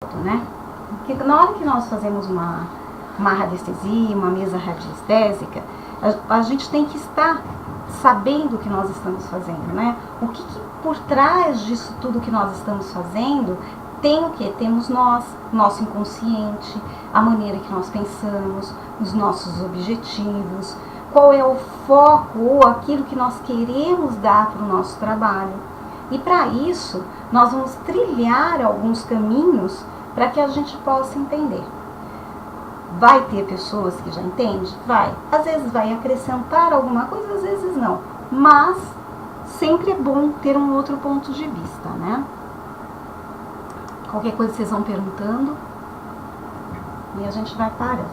né? Porque na hora que nós fazemos uma radiestesia, uma mesa radiestésica, a gente tem que estar sabendo o que nós estamos fazendo, né? O que por trás disso tudo que nós estamos fazendo tem o que? Temos nós, nosso inconsciente, a maneira que nós pensamos, os nossos objetivos, qual é o foco ou aquilo que nós queremos dar para o nosso trabalho. E para isso, nós vamos trilhar alguns caminhos para que a gente possa entender. Vai ter pessoas que já entendem? Vai. Às vezes vai acrescentar alguma coisa, às vezes não. Mas sempre é bom ter um outro ponto de vista, né? Qualquer coisa vocês vão perguntando e a gente vai parando.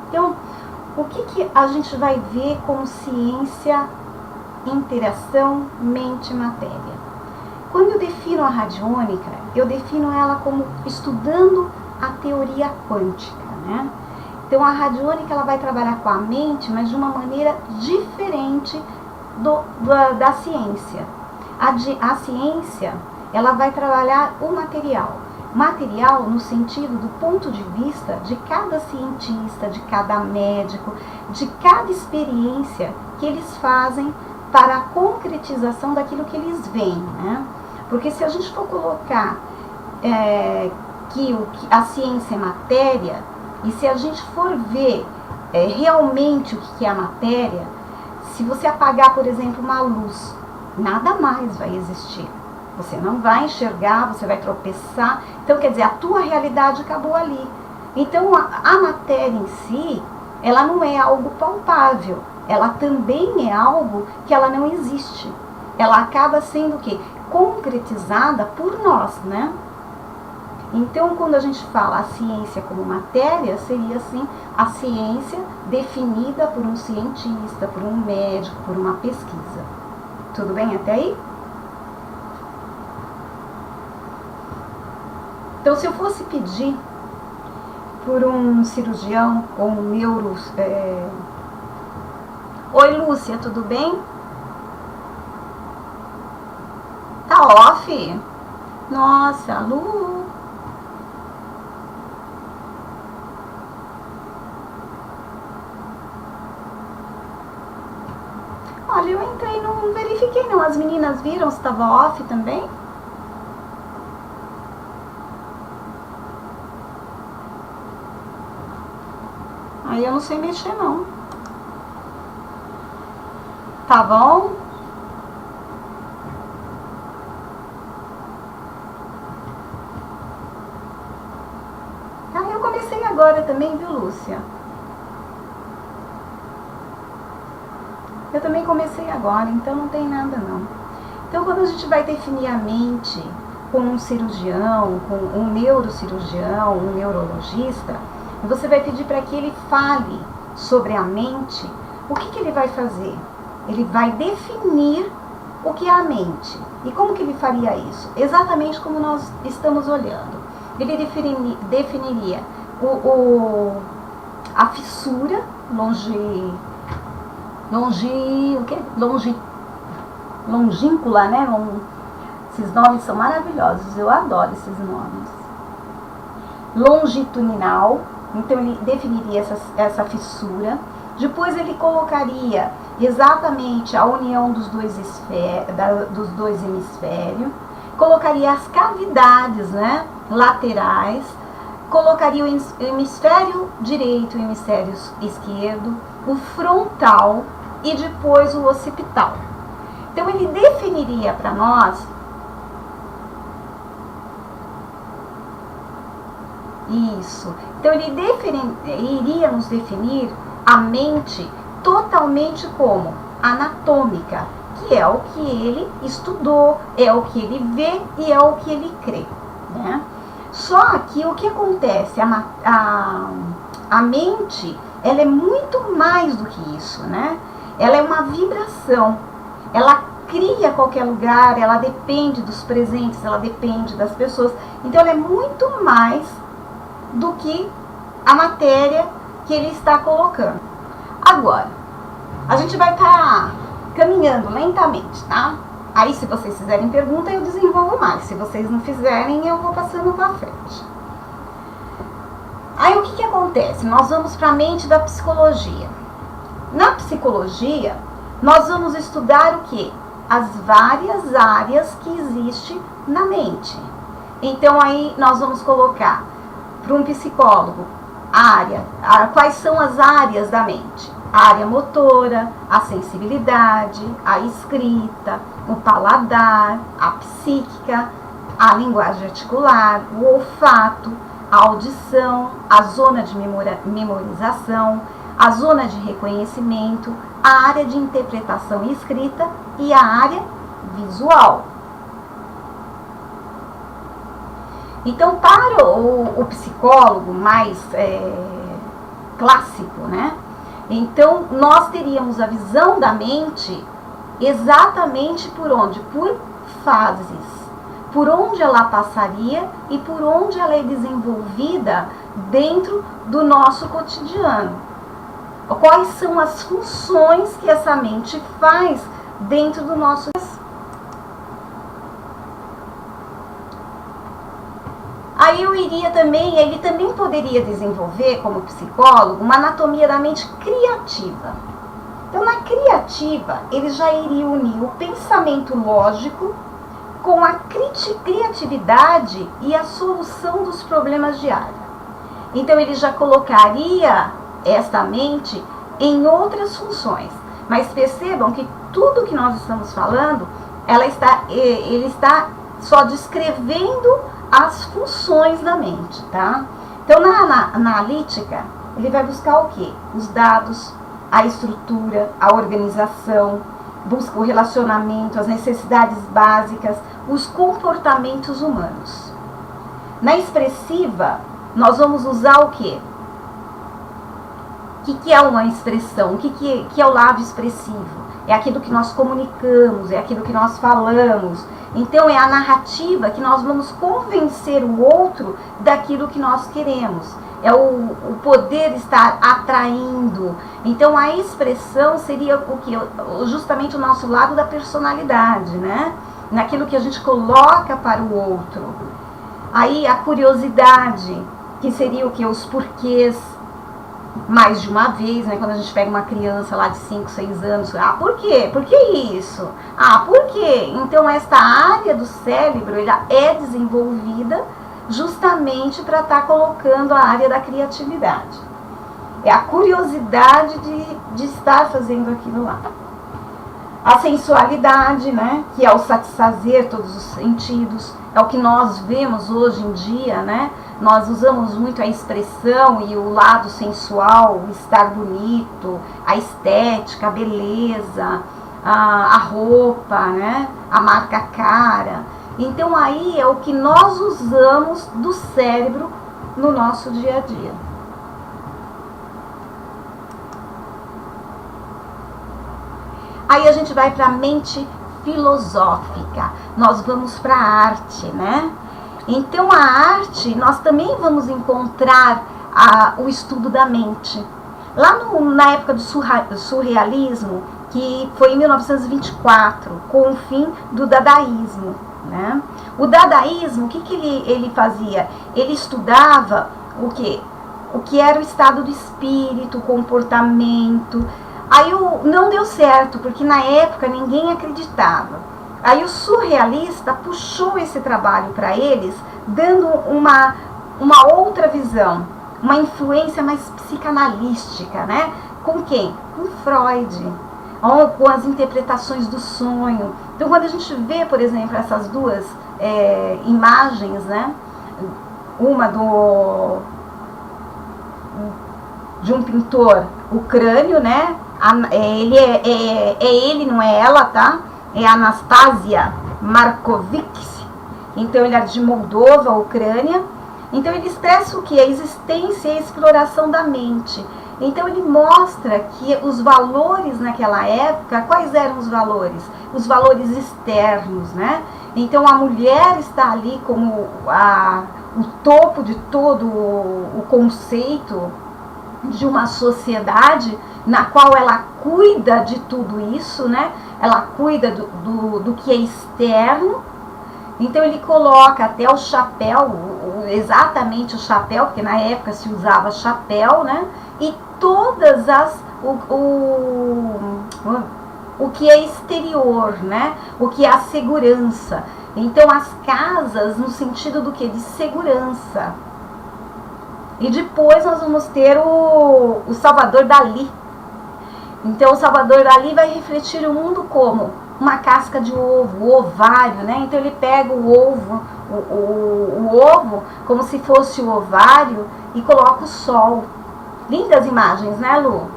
Então, o que a gente vai ver como ciência, interação, mente e matéria? Quando eu defino a radiônica, eu defino ela como estudando a teoria quântica, né? Então a radiônica ela vai trabalhar com a mente, mas de uma maneira diferente da ciência. A ciência ela vai trabalhar o material. Material no sentido do ponto de vista de cada cientista, de cada médico, de cada experiência que eles fazem para a concretização daquilo que eles veem, né? Porque se a gente for colocar que a ciência é matéria, e se a gente for ver realmente o que é a matéria, se você apagar, por exemplo, uma luz, nada mais vai existir. Você não vai enxergar, você vai tropeçar. Então, quer dizer, a tua realidade acabou ali. Então, a matéria em si, ela não é algo palpável. Ela também é algo que ela não existe. Ela acaba sendo o quê? Concretizada por nós, né? Então, quando a gente fala a ciência como matéria, seria assim, a ciência definida por um cientista, por um médico, por uma pesquisa. Tudo bem até aí? Então, se eu fosse pedir por um cirurgião ou um neuro... Oi, Lúcia, tudo bem? Tá off? Nossa, Lu... Olha, eu entrei, não verifiquei não. As meninas viram se estava off também? Aí eu não sei mexer não. Tá bom? Ah, eu comecei agora também, viu, Lúcia? Eu também comecei agora, então não tem nada não. Então quando a gente vai definir a mente com um cirurgião, com um neurocirurgião, um neurologista, você vai pedir para que ele fale sobre a mente. O que ele vai fazer? Ele vai definir o que é a mente. E como que ele faria isso? Exatamente como nós estamos olhando. Ele definiria a fissura longínqua, né? Esses nomes são maravilhosos, eu adoro esses nomes. Longitudinal, então ele definiria essa fissura. Depois ele colocaria exatamente a união dos dois hemisférios, colocaria as cavidades, né, laterais, colocaria o hemisfério direito, o hemisfério esquerdo, o frontal e depois o occipital. Então ele definiria para nós isso. Então ele iria nos definir a mente totalmente como anatômica, que é o que ele estudou, é o que ele vê e é o que ele crê, né? Só que o que acontece, a mente, ela é muito mais do que isso, né? Ela é uma vibração, ela cria qualquer lugar, ela depende dos presentes, ela depende das pessoas, então ela é muito mais do que a matéria que ele está colocando. Agora, a gente vai estar caminhando lentamente, tá? Aí, se vocês fizerem pergunta, eu desenvolvo mais. Se vocês não fizerem, eu vou passando para frente. Aí o que acontece? Nós vamos para a mente da psicologia. Na psicologia, nós vamos estudar o quê? As várias áreas que existem na mente. Então aí nós vamos colocar para um psicólogo quais são as áreas da mente? A área motora, a sensibilidade, a escrita, o paladar, a psíquica, a linguagem articular, o olfato, a audição, a zona de memorização, a zona de reconhecimento, a área de interpretação e escrita e a área visual. Então, para o psicólogo mais clássico, né? Então, nós teríamos a visão da mente exatamente por onde? Por fases. Por onde ela passaria e por onde ela é desenvolvida dentro do nosso cotidiano. Quais são as funções que essa mente faz dentro do nosso... Aí ele também poderia desenvolver, como psicólogo, uma anatomia da mente criativa. Então, na criativa, ele já iria unir o pensamento lógico com a criatividade e a solução dos problemas diários. Então, ele já colocaria esta mente em outras funções. Mas percebam que tudo que nós estamos falando, ele está só descrevendo as funções da mente, tá? Então, na analítica, ele vai buscar o quê? Os dados, a estrutura, a organização, busca o relacionamento, as necessidades básicas, os comportamentos humanos. Na expressiva, nós vamos usar o quê? O que é uma expressão? O que é o lado expressivo? É aquilo que nós comunicamos, é aquilo que nós falamos. Então, é a narrativa que nós vamos convencer o outro daquilo que nós queremos. É o poder estar atraindo. Então, a expressão seria o que? Justamente o nosso lado da personalidade, né? Naquilo que a gente coloca para o outro. Aí, a curiosidade, que seria o que? Os porquês. Mais de uma vez, né? Quando a gente pega uma criança lá de 5, 6 anos, por quê? Por que isso? Por quê? Então, esta área do cérebro, ela é desenvolvida justamente para estar colocando a área da criatividade. É a curiosidade de estar fazendo aquilo lá. A sensualidade, né? Que é o satisfazer todos os sentidos, é o que nós vemos hoje em dia, né? Nós usamos muito a expressão e o lado sensual, o estar bonito, a estética, a beleza, a roupa, né? A marca cara. Então, aí é o que nós usamos do cérebro no nosso dia a dia. Aí a gente vai para a mente filosófica. Nós vamos para a arte, né? Então, a arte, nós também vamos encontrar o estudo da mente. Lá na época do surrealismo, que foi em 1924, com o fim do dadaísmo, né? O dadaísmo, o que ele fazia? Ele estudava o quê? O que era o estado do espírito, o comportamento. Aí não deu certo, porque na época ninguém acreditava. Aí o surrealista puxou esse trabalho para eles, dando uma outra visão, uma influência mais psicanalística, né? Com quem? Com Freud, com as interpretações do sonho. Então, quando a gente vê, por exemplo, essas duas imagens, né? Uma de um pintor, o crânio, né? Ele, não é ela, tá? É Anastasia Markovics. Então, ele é de Moldova, Ucrânia. Então, ele expressa o que? A existência e a exploração da mente. Então, ele mostra que os valores naquela época, quais eram os valores? Os valores externos, né? Então, a mulher está ali como o topo de todo o conceito de uma sociedade na qual ela cuida de tudo isso, né? Ela cuida do que é externo. Então, ele coloca até o chapéu, exatamente o chapéu, porque na época se usava chapéu, né? E todas o que é exterior, né? O que é a segurança. Então as casas no sentido do que? De segurança. E depois nós vamos ter o Salvador Dalí. Então o Salvador Dalí vai refletir o mundo como uma casca de ovo, o ovário, né? Então ele pega o ovo, o ovo como se fosse o ovário e coloca o sol. Lindas imagens, né, Lu?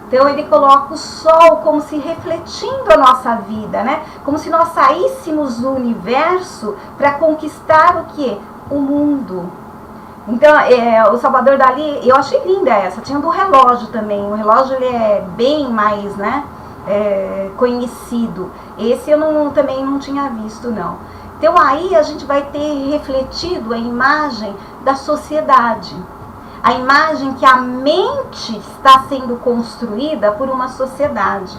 Então ele coloca o sol como se refletindo a nossa vida, né? Como se nós saíssemos do universo para conquistar o quê? O mundo. Então, o Salvador Dalí, eu achei linda essa. Tinha do relógio também. O relógio ele é bem mais, né, conhecido. Esse eu também não tinha visto, não. Então aí a gente vai ter refletido a imagem da sociedade. A imagem que a mente está sendo construída por uma sociedade.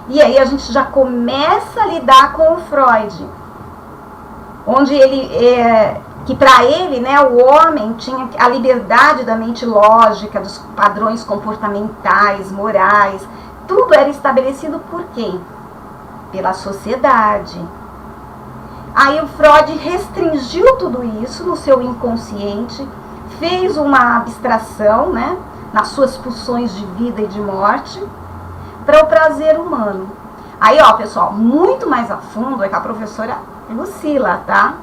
E aí a gente já começa a lidar com o Freud. Onde ele, que para ele, né, o homem tinha a liberdade da mente lógica, dos padrões comportamentais, morais. Tudo era estabelecido por quem? Pela sociedade. Aí o Freud restringiu tudo isso no seu inconsciente, fez uma abstração, né, nas suas pulsões de vida e de morte, para o prazer humano. Aí, ó, pessoal, muito mais a fundo é com a professora Lucila, tá?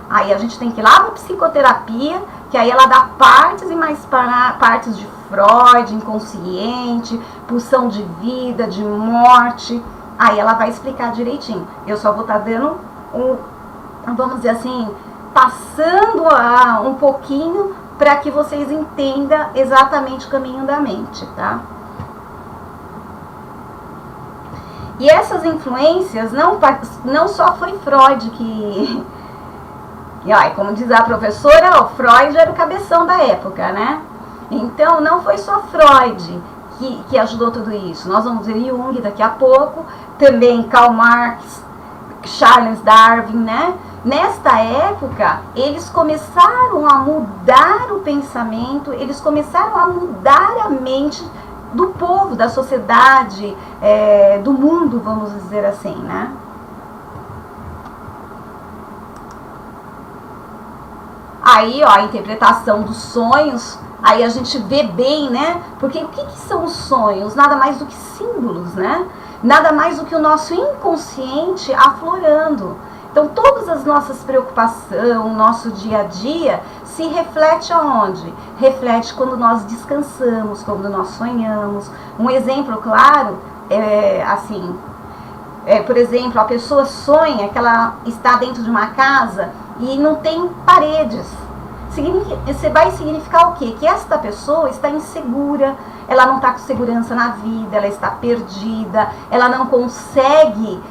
Aí a gente tem que ir lá para psicoterapia, que aí ela dá partes e mais partes de Freud, inconsciente, pulsão de vida, de morte. Aí ela vai explicar direitinho. Eu só vou estar dando vamos dizer assim, passando um pouquinho para que vocês entendam exatamente o caminho da mente, tá? E essas influências, não só foi Freud que como diz a professora, o Freud era o cabeção da época, né? Então, não foi só Freud que ajudou tudo isso. Nós vamos ver Jung daqui a pouco, também Karl Marx, Charles Darwin, né? Nesta época, eles começaram a mudar o pensamento, eles começaram a mudar a mente do povo, da sociedade, do mundo, vamos dizer assim, né? Aí, ó, a interpretação dos sonhos, aí a gente vê bem, né? Porque o que são os sonhos? Nada mais do que símbolos, né? Nada mais do que o nosso inconsciente aflorando. Então, todas as nossas preocupações, o nosso dia a dia, se reflete aonde? Reflete quando nós descansamos, quando nós sonhamos. Um exemplo claro por exemplo, a pessoa sonha que ela está dentro de uma casa e não tem paredes. Você vai significar o quê? Que esta pessoa está insegura, ela não está com segurança na vida, ela está perdida, ela não consegue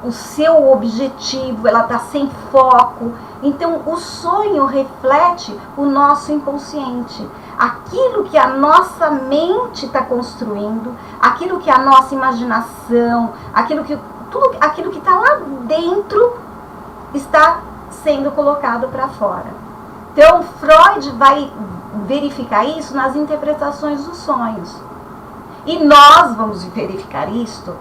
o seu objetivo, ela está sem foco. Então, o sonho reflete o nosso inconsciente. Aquilo que a nossa mente está construindo, aquilo que a nossa imaginação, tudo aquilo que está lá dentro está sendo colocado para fora. Então, Freud vai verificar isso nas interpretações dos sonhos. E nós vamos verificar isto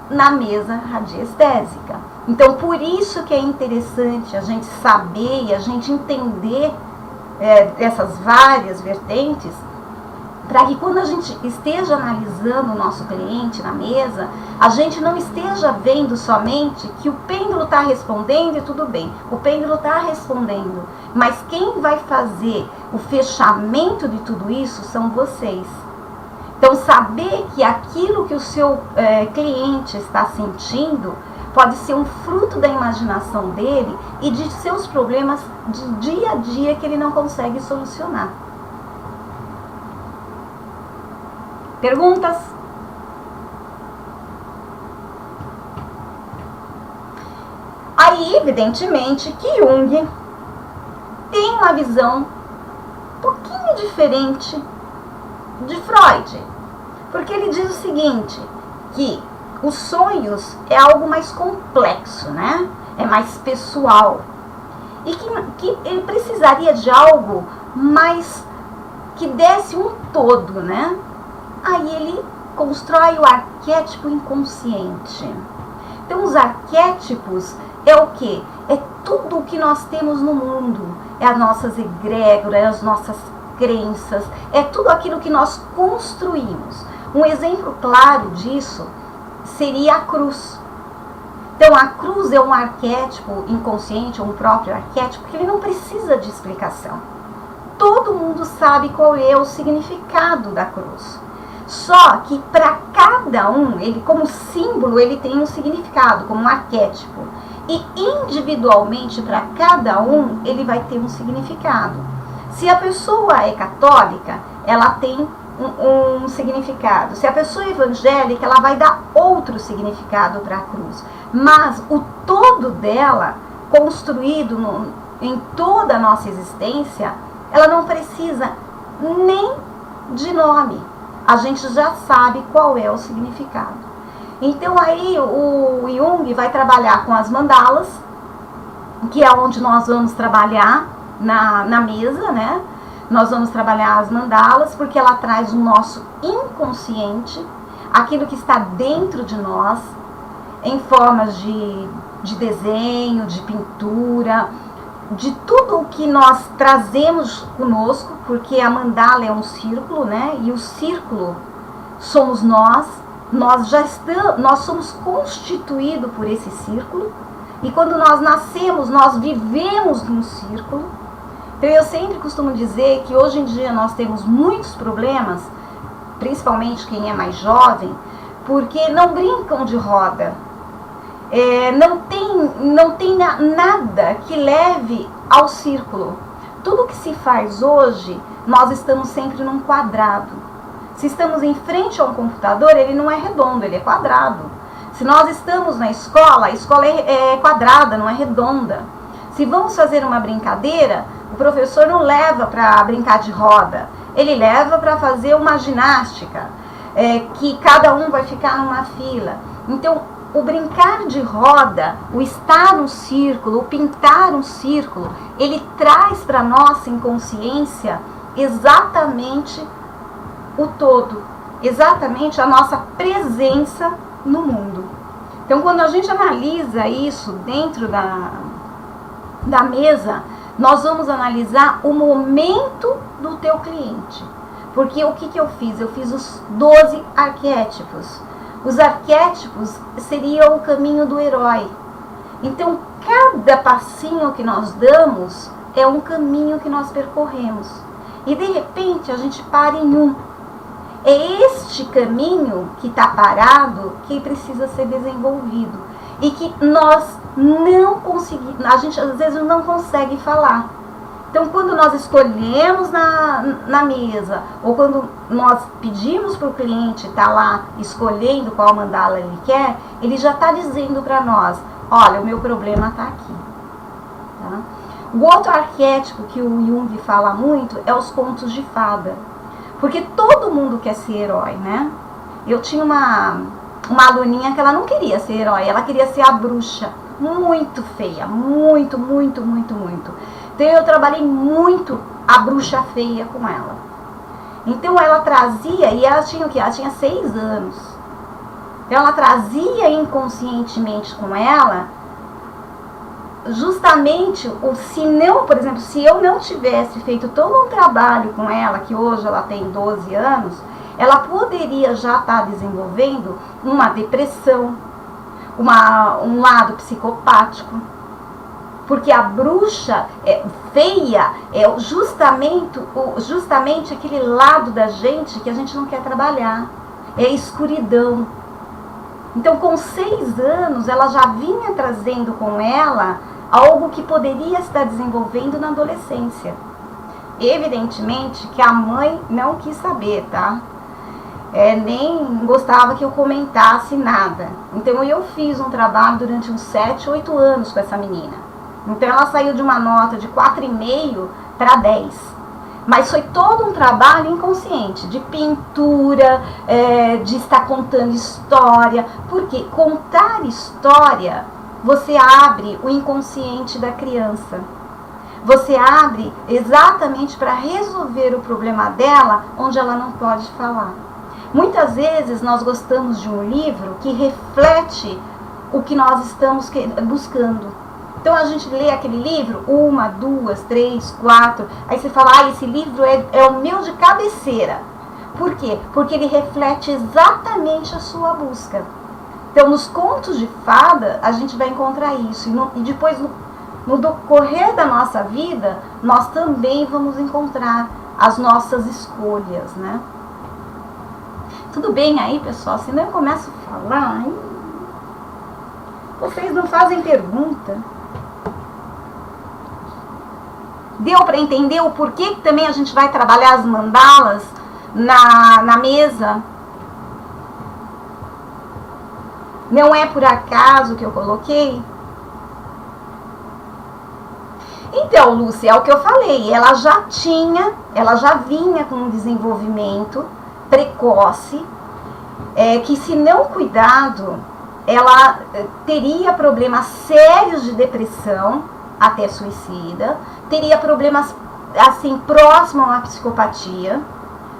na mesa radiestésica. Então, por isso que é interessante a gente saber e a gente entender essas várias vertentes, para que quando a gente esteja analisando o nosso cliente na mesa, a gente não esteja vendo somente que o pêndulo está respondendo e tudo bem. O pêndulo está respondendo, mas quem vai fazer o fechamento de tudo isso são vocês. Então, saber que aquilo que o seu cliente está sentindo pode ser um fruto da imaginação dele e de seus problemas de dia a dia que ele não consegue solucionar. Perguntas? Aí, evidentemente, que Jung tem uma visão um pouquinho diferente de Freud, porque ele diz o seguinte, que os sonhos é algo mais complexo, né? É mais pessoal. e que ele precisaria de algo mais que desse um todo, né? Aí ele constrói o arquétipo inconsciente. Então os arquétipos é o quê? É tudo o que nós temos no mundo, é as nossas egrégoras, é as nossas crenças, é tudo aquilo que nós construímos. Um exemplo claro disso seria a cruz. Então a cruz é um arquétipo inconsciente, ou um próprio arquétipo, que ele não precisa de explicação. Todo mundo sabe qual é o significado da cruz. Só que para cada um, ele como símbolo, ele tem um significado, como um arquétipo. E individualmente, para cada um, ele vai ter um significado. Se a pessoa é católica, ela tem um significado. Se a pessoa é evangélica, ela vai dar outro significado para a cruz. Mas o todo dela, construído em toda a nossa existência, ela não precisa nem de nome. A gente já sabe qual é o significado. Então aí o Jung vai trabalhar com as mandalas, que é onde nós vamos trabalhar na mesa, né? Nós vamos trabalhar as mandalas, porque ela traz o nosso inconsciente, aquilo que está dentro de nós, em formas de desenho, de pintura, de tudo o que nós trazemos conosco, porque a mandala é um círculo, né? E o círculo somos nós somos constituídos por esse círculo, e quando nós nascemos, nós vivemos num círculo. Então eu sempre costumo dizer que hoje em dia nós temos muitos problemas, principalmente quem é mais jovem, porque não brincam de roda. Não tem nada que leve ao círculo. Tudo que se faz hoje, nós estamos sempre num quadrado. Se estamos em frente a um computador, ele não é redondo, ele é quadrado. Se nós estamos na escola, a escola é quadrada, não é redonda. Se vamos fazer uma brincadeira, o professor não leva para brincar de roda, ele leva para fazer uma ginástica, que cada um vai ficar numa fila. Então, o brincar de roda, o estar no círculo, o pintar um círculo, ele traz para a nossa inconsciência exatamente o todo, exatamente a nossa presença no mundo. Então, quando a gente analisa isso dentro da mesa, nós vamos analisar o momento do teu cliente. Porque o que eu fiz? Eu fiz os 12 arquétipos. Os arquétipos seriam o caminho do herói. Então, cada passinho que nós damos é um caminho que nós percorremos. E, de repente, a gente para em um. É este caminho que está parado que precisa ser desenvolvido. E que nós não conseguimos, a gente às vezes não consegue falar. Então, quando nós escolhemos na mesa, ou quando nós pedimos para o cliente estar lá escolhendo qual mandala ele quer, ele já está dizendo para nós, olha, o meu problema está aqui. Tá? O outro arquétipo que o Jung fala muito é os contos de fada. Porque todo mundo quer ser herói, né? Eu tinha uma aluninha que ela não queria ser herói, ela queria ser a bruxa. Muito feia, muito. Então eu trabalhei muito a bruxa feia com ela. Então ela trazia, e ela tinha o quê? Ela tinha 6 anos. Então ela trazia inconscientemente com ela, justamente, por exemplo, se eu não tivesse feito todo um trabalho com ela, que hoje ela tem 12 anos, ela poderia já estar desenvolvendo uma depressão, um lado psicopático. Porque a bruxa feia é justamente aquele lado da gente que a gente não quer trabalhar. É a escuridão. Então, com 6 anos, ela já vinha trazendo com ela algo que poderia estar desenvolvendo na adolescência. Evidentemente que a mãe não quis saber, tá? Nem gostava que eu comentasse nada. Então eu fiz um trabalho durante uns 7, 8 anos com essa menina. Então ela saiu de uma nota de 4,5 para 10. Mas foi todo um trabalho inconsciente, de pintura, de estar contando história. Porque contar história, você abre o inconsciente da criança. Você abre exatamente para resolver o problema dela, onde ela não pode falar. Muitas vezes nós gostamos de um livro que reflete o que nós estamos buscando. Então a gente lê aquele livro, 1, 2, 3, 4, aí você fala, esse livro é o meu de cabeceira. Por quê? Porque ele reflete exatamente a sua busca. Então nos contos de fada a gente vai encontrar isso. E depois no decorrer da nossa vida, nós também vamos encontrar as nossas escolhas, né? Tudo bem aí, pessoal? Senão eu começo a falar, hein? Vocês não fazem pergunta. Deu para entender o porquê que também a gente vai trabalhar as mandalas na mesa? Não é por acaso que eu coloquei? Então, Lúcia, é o que eu falei, ela já vinha com um desenvolvimento precoce, que se não cuidado, ela teria problemas sérios de depressão, até suicida, teria problemas, assim, próximos a uma psicopatia,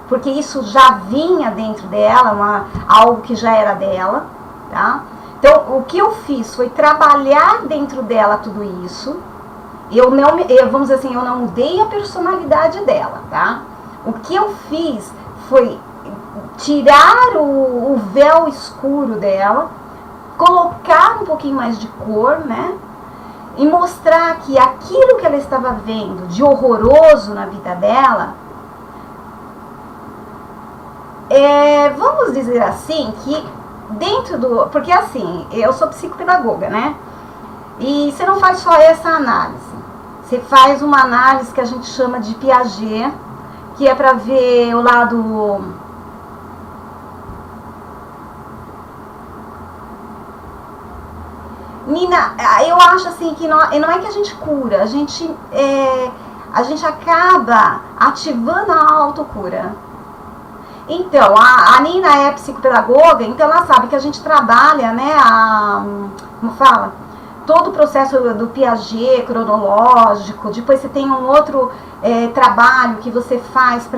porque isso já vinha dentro dela, algo que já era dela, tá? Então, o que eu fiz foi trabalhar dentro dela tudo isso. Vamos dizer assim, eu não mudei a personalidade dela, tá? O que eu fiz foi tirar o véu escuro dela, colocar um pouquinho mais de cor, né? E mostrar que aquilo que ela estava vendo de horroroso na vida dela, vamos dizer assim, que dentro do... Porque assim, eu sou psicopedagoga, né? E você não faz só essa análise. Você faz uma análise que a gente chama de Piaget, que é para ver o lado... Nina, eu acho assim que não é que a gente cura, a gente acaba ativando a autocura. Então, a Nina é psicopedagoga, então ela sabe que a gente trabalha, né, como fala? Todo o processo do Piaget cronológico, depois você tem um outro trabalho que você faz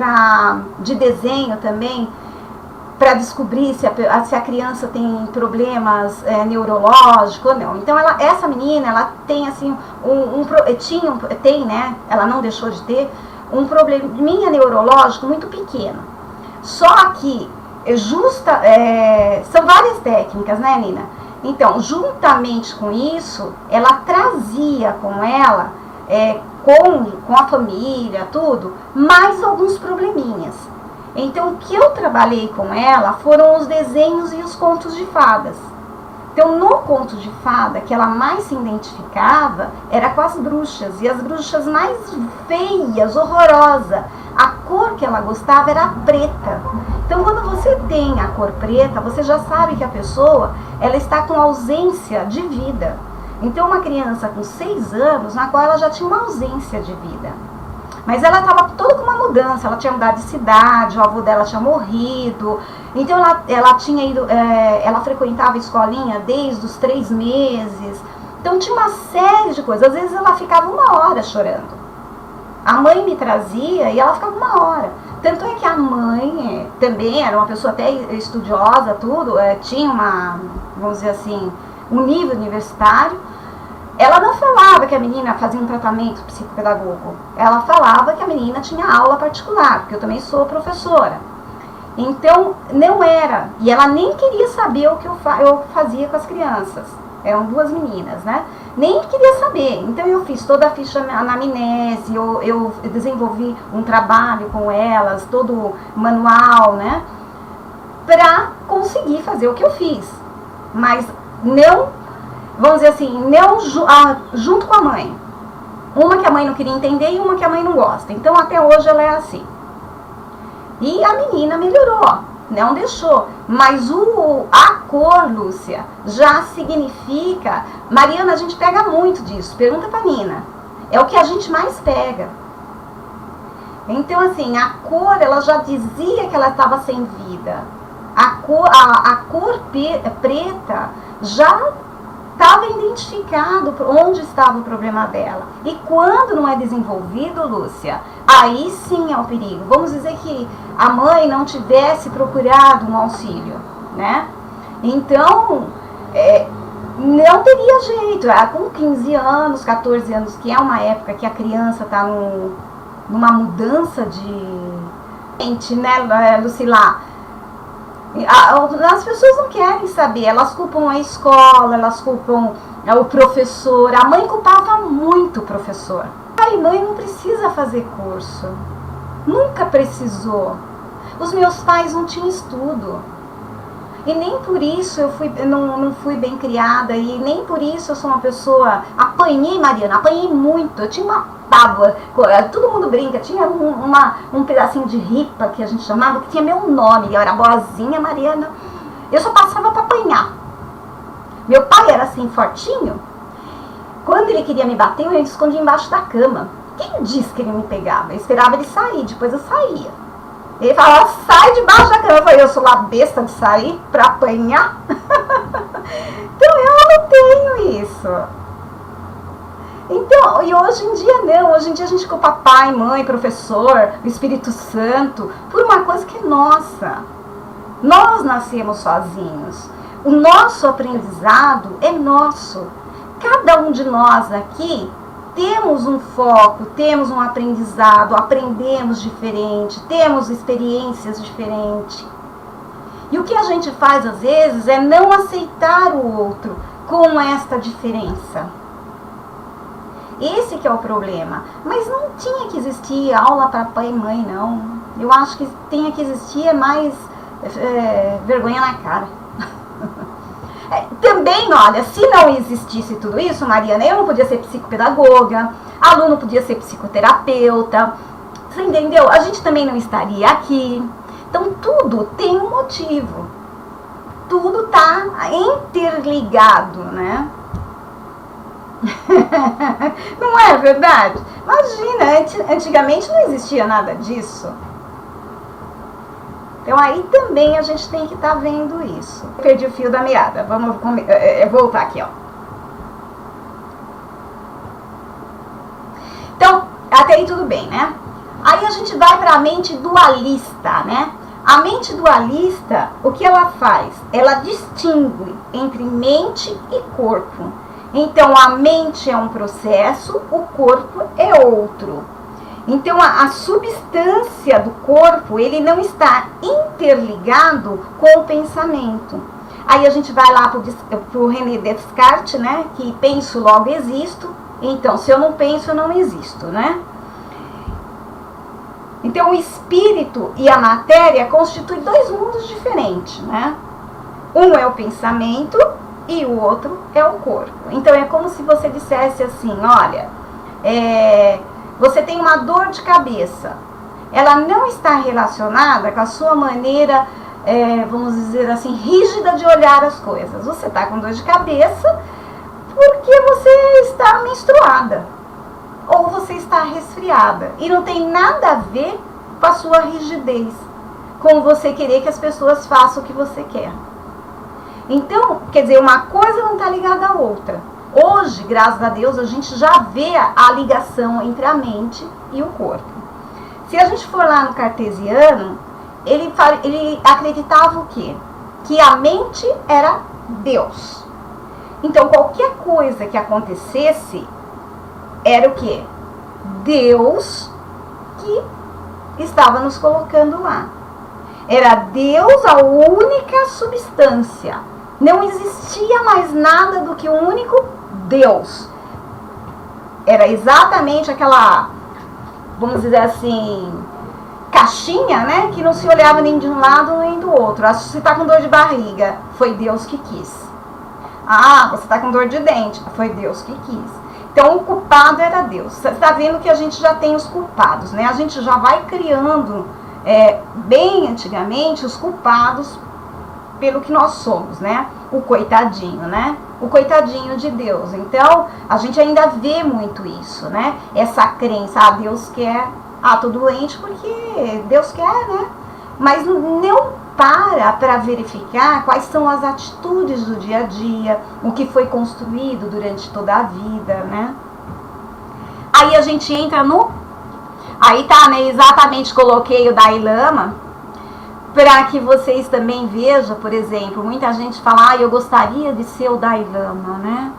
de desenho também, para descobrir se a criança tem problemas neurológicos ou não. Então, essa menina, ela tem assim, tem, né, ela não deixou de ter, um probleminha neurológico muito pequeno. Só que, são várias técnicas, né, Nina? Então, juntamente com isso, ela trazia com ela, com a família, tudo, mais alguns probleminhas. Então, o que eu trabalhei com ela foram os desenhos e os contos de fadas. Então, no conto de fada, que ela mais se identificava, era com as bruxas. E as bruxas mais feias, horrorosas. A cor que ela gostava era a preta. Então, quando você tem a cor preta, você já sabe que a pessoa ela está com ausência de vida. Então, uma criança com 6 anos, na qual ela já tinha uma ausência de vida. Mas ela estava toda com uma mudança, ela tinha mudado de cidade, o avô dela tinha morrido. Então ela tinha ido, ela frequentava a escolinha desde os 3 meses. Então tinha uma série de coisas. Às vezes ela ficava 1 hora chorando. A mãe me trazia e ela ficava 1 hora. Tanto é que a mãe também era uma pessoa até estudiosa, tudo, tinha vamos dizer assim, um nível universitário. Ela não falava que a menina fazia um tratamento psicopedagogo. Ela falava que a menina tinha aula particular, porque eu também sou professora. Então, não era. E ela nem queria saber o que eu fazia com as crianças. Eram 2 meninas, né? Nem queria saber. Então, eu fiz toda a ficha anamnese, eu desenvolvi um trabalho com elas, todo o manual, né? Para conseguir fazer o que eu fiz. Mas não... Vamos dizer assim, não junto com a mãe. Uma que a mãe não queria entender e uma que a mãe não gosta. Então, até hoje ela é assim. E a menina melhorou, não deixou. Mas a cor, Lúcia, já significa... Mariana, a gente pega muito disso. Pergunta pra Nina. É o que a gente mais pega. Então, assim, a cor, ela já dizia que ela estava sem vida. A cor preta já... estava identificado onde estava o problema dela. E quando não é desenvolvido, Lúcia, aí sim é o perigo. Vamos dizer que a mãe não tivesse procurado um auxílio, né? Então, não teria jeito. Com 15 anos, 14 anos, que é uma época que a criança está numa mudança de... né, Lucila? As pessoas não querem saber, elas culpam a escola, elas culpam o professor. A mãe culpava muito o professor. Pai e mãe não precisa fazer curso, nunca precisou. Os meus pais não tinham estudo e nem por isso eu não fui bem criada, e nem por isso eu sou uma pessoa... Apanhei, Mariana, apanhei muito. Eu tinha uma tábua, todo mundo brinca, tinha um pedacinho de ripa que a gente chamava, que tinha meu nome. Eu era boazinha, Mariana. Eu só passava para apanhar. Meu pai era assim, fortinho. Quando ele queria me bater, eu me escondia embaixo da cama. Quem disse que ele me pegava? Eu esperava ele sair, depois eu saía. Ele falava, sai debaixo da cama. Eu falei, eu sou lá besta de sair pra apanhar? Então eu não tenho isso. Então, e hoje em dia não. Hoje em dia a gente culpa pai, mãe, professor, o Espírito Santo, por uma coisa que é nossa. Nós nascemos sozinhos. O nosso aprendizado é nosso. Cada um de nós aqui temos um foco, temos um aprendizado, aprendemos diferente, temos experiências diferentes. E o que a gente faz às vezes é não aceitar o outro com esta diferença. Esse que é o problema. Mas não tinha que existir aula para pai e mãe, não. Eu acho que tinha que existir mais vergonha na cara. Também, olha, se não existisse tudo isso, Mariana, eu não podia ser psicopedagoga, aluno podia ser psicoterapeuta, você entendeu? A gente também não estaria aqui. Então, tudo tem um motivo. Tudo está interligado, né? Não é verdade? Imagina, antigamente não existia nada disso. Então aí também a gente tem que estar vendo isso. Perdi o fio da meada. Vamos voltar aqui, ó. Então, até aí tudo bem, né? Aí a gente vai para a mente dualista, né? A mente dualista, o que ela faz? Ela distingue entre mente e corpo. Então, a mente é um processo, o corpo é outro. Então, a substância do corpo, ele não está interligado com o pensamento. Aí a gente vai lá para o René Descartes, né? Que penso, logo existo. Então, se eu não penso, eu não existo, né? Então, o espírito e a matéria constituem dois mundos diferentes, né? Um é o pensamento e o outro é o corpo. Então, é como se você dissesse assim, olha, você tem uma dor de cabeça. Ela não está relacionada com a sua maneira, vamos dizer assim, rígida de olhar as coisas. Você está com dor de cabeça porque você está menstruada. Ou você está resfriada. E não tem nada a ver com a sua rigidez. Com você querer que as pessoas façam o que você quer. Então, quer dizer, uma coisa não está ligada à outra. Hoje, graças a Deus, a gente já vê a ligação entre a mente e o corpo. Se a gente for lá no cartesiano, ele acreditava o quê? Que a mente era Deus. Então, qualquer coisa que acontecesse, era o quê? Deus que estava nos colocando lá. Era Deus a única substância. Não existia mais nada do que o único Deus. Era exatamente aquela, vamos dizer assim, caixinha, né? Que não se olhava nem de um lado nem do outro. Se está com dor de barriga, foi Deus que quis. Ah, você está com dor de dente, foi Deus que quis. Então, o culpado era Deus. Você está vendo que a gente já tem os culpados, né? A gente já vai criando, bem antigamente, os culpados pelo que nós somos, né? O coitadinho, né? O coitadinho de Deus. Então, a gente ainda vê muito isso, né? Essa crença, Deus quer, tô doente porque Deus quer, né? Mas não para verificar quais são as atitudes do dia a dia, o que foi construído durante toda a vida, né? Aí a gente entra no... Aí tá, né? Exatamente, coloquei o Dalai Lama, para que vocês também vejam, por exemplo, muita gente fala, eu gostaria de ser o Dalai Lama, né?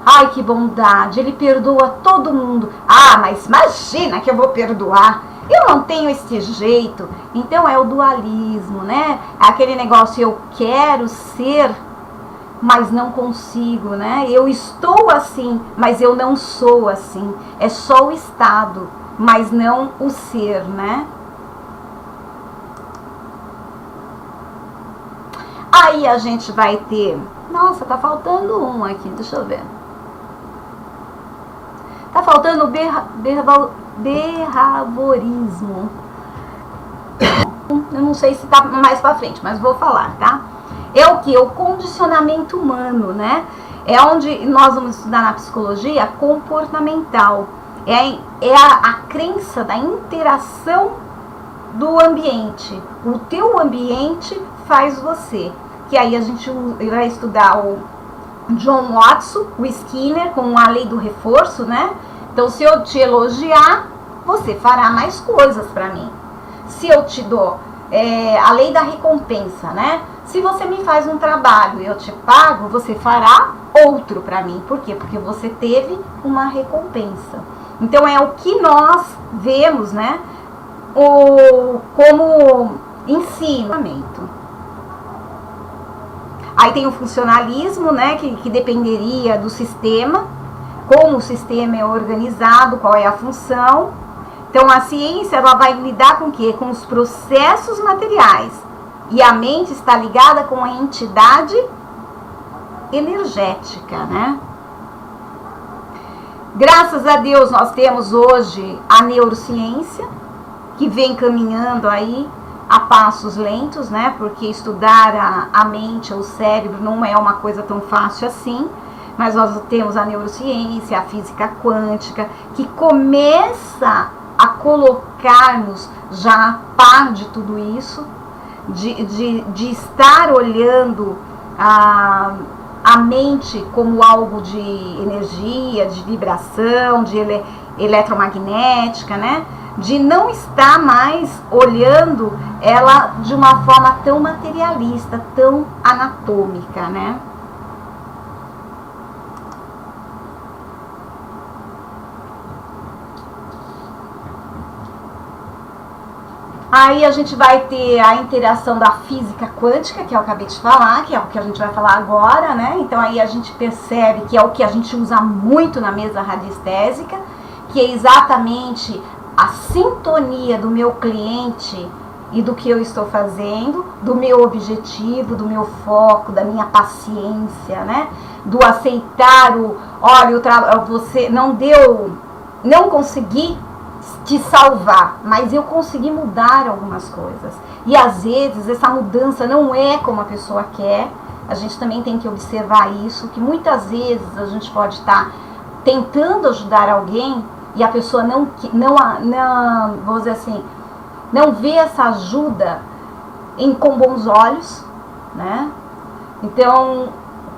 Ai, que bondade, ele perdoa todo mundo. Ah, mas imagina que eu vou perdoar. Eu não tenho esse jeito. Então é o dualismo, né? É aquele negócio, eu quero ser, mas não consigo, né? Eu estou assim, mas eu não sou assim. É só o estado, mas não o ser, né? Aí a gente vai ter... Nossa, tá faltando um aqui, deixa eu ver. Tá faltando o behaviorismo. Eu não sei se tá mais pra frente, mas vou falar, tá? É o que? O condicionamento humano, né? É onde nós vamos estudar na psicologia comportamental. É a crença da interação do ambiente. O teu ambiente faz você. Que aí a gente vai estudar o John Watson, o Skinner, com a lei do reforço, né? Então, se eu te elogiar, você fará mais coisas para mim. Se eu te dou a lei da recompensa, né? Se você me faz um trabalho e eu te pago, você fará outro para mim. Por quê? Porque você teve uma recompensa. Então, é o que nós vemos, né? Como ensinamento. Aí tem o funcionalismo, né, que dependeria do sistema, como o sistema é organizado, qual é a função. Então a ciência ela vai lidar com o quê? Com os processos materiais. E a mente está ligada com a entidade energética, né? Graças a Deus nós temos hoje a neurociência, que vem caminhando aí a passos lentos, né? Porque estudar a mente, o cérebro, não é uma coisa tão fácil assim. Mas nós temos a neurociência, a física quântica, que começa a colocar-nos já a par de tudo isso, de estar olhando a mente como algo de energia, de vibração, de eletromagnética, né? De não estar mais olhando ela de uma forma tão materialista, tão anatômica, né? Aí a gente vai ter a interação da física quântica, que eu acabei de falar, que é o que a gente vai falar agora, né? Então aí a gente percebe que é o que a gente usa muito na mesa radiestésica, que é exatamente a sintonia do meu cliente e do que eu estou fazendo, do meu objetivo, do meu foco, da minha paciência, né? Do aceitar você não consegui te salvar, mas eu consegui mudar algumas coisas. E às vezes essa mudança não é como a pessoa quer. A gente também tem que observar isso, que muitas vezes a gente pode estar tentando ajudar alguém e a pessoa não vamos dizer assim, não vê essa ajuda com bons olhos, né? Então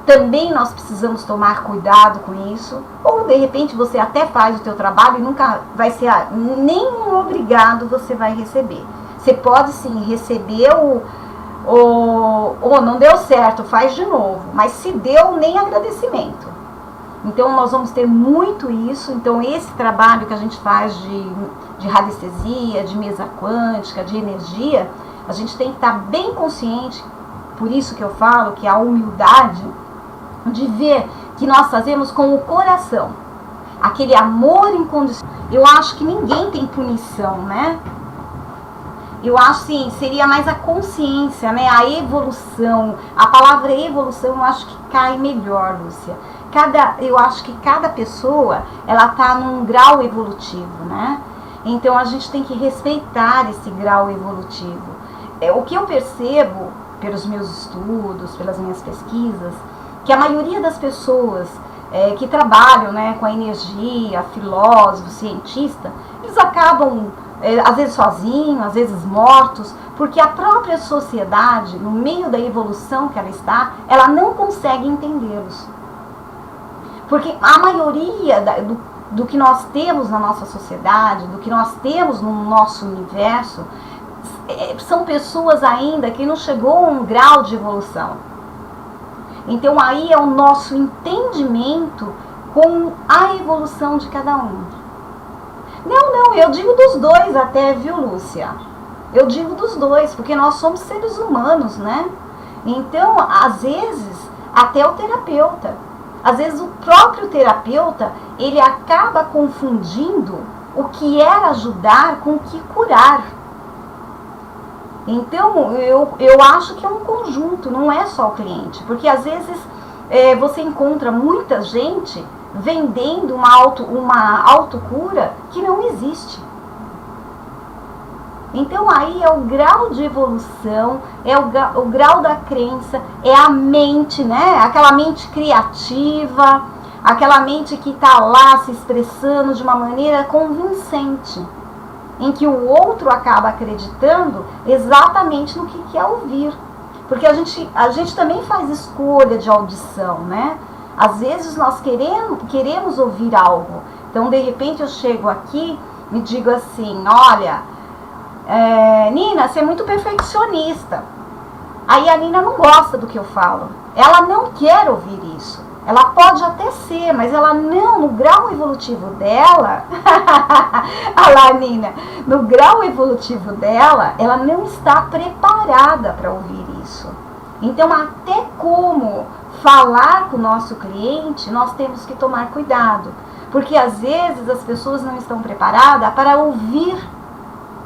também nós precisamos tomar cuidado com isso. Ou de repente você até faz o teu trabalho e nunca vai ser nenhum obrigado você vai receber. Você pode sim receber não deu certo, faz de novo. Mas se deu, nem agradecimento. Então nós vamos ter muito isso. Então esse trabalho que a gente faz de radiestesia, de mesa quântica, de energia, a gente tem que estar bem consciente. Por isso que eu falo que a humildade de ver que nós fazemos com o coração, aquele amor incondicional. Eu acho que ninguém tem punição, né? Eu acho sim, seria mais a consciência, né? A evolução. A palavra evolução eu acho que cai melhor, Lúcia. Eu acho que cada pessoa, ela tá num grau evolutivo, né? Então a gente tem que respeitar esse grau evolutivo. O que eu percebo pelos meus estudos, pelas minhas pesquisas, que a maioria das pessoas que trabalham, né, com a energia, filósofo, cientista, eles acabam às vezes sozinhos, às vezes mortos, porque a própria sociedade, no meio da evolução que ela está, ela não consegue entendê-los. Porque a maioria do que nós temos na nossa sociedade, do que nós temos no nosso universo, são pessoas ainda que não chegou a um grau de evolução. Então aí é o nosso entendimento com a evolução de cada um. Não, eu digo dos dois até, viu, Lúcia? Eu digo dos dois, porque nós somos seres humanos, né? Então, às vezes, até o terapeuta. Às vezes o próprio terapeuta, ele acaba confundindo o que é ajudar com o que curar. Então, eu acho que é um conjunto, não é só o cliente. Porque às vezes você encontra muita gente vendendo uma autocura que não existe. Então aí é o grau de evolução, é o grau da crença, é a mente, né? Aquela mente criativa, aquela mente que está lá se expressando de uma maneira convincente, em que o outro acaba acreditando exatamente no que quer ouvir. Porque a gente também faz escolha de audição, né? Às vezes nós queremos ouvir algo. Então, de repente, eu chego aqui e digo assim, olha, Nina, você é muito perfeccionista. Aí a Nina não gosta do que eu falo. Ela não quer ouvir isso. Ela pode até ser, mas ela não, no grau evolutivo dela, olha lá, Nina, no grau evolutivo dela, ela não está preparada para ouvir isso. Então, até como falar com o nosso cliente, nós temos que tomar cuidado. Porque às vezes as pessoas não estão preparadas para ouvir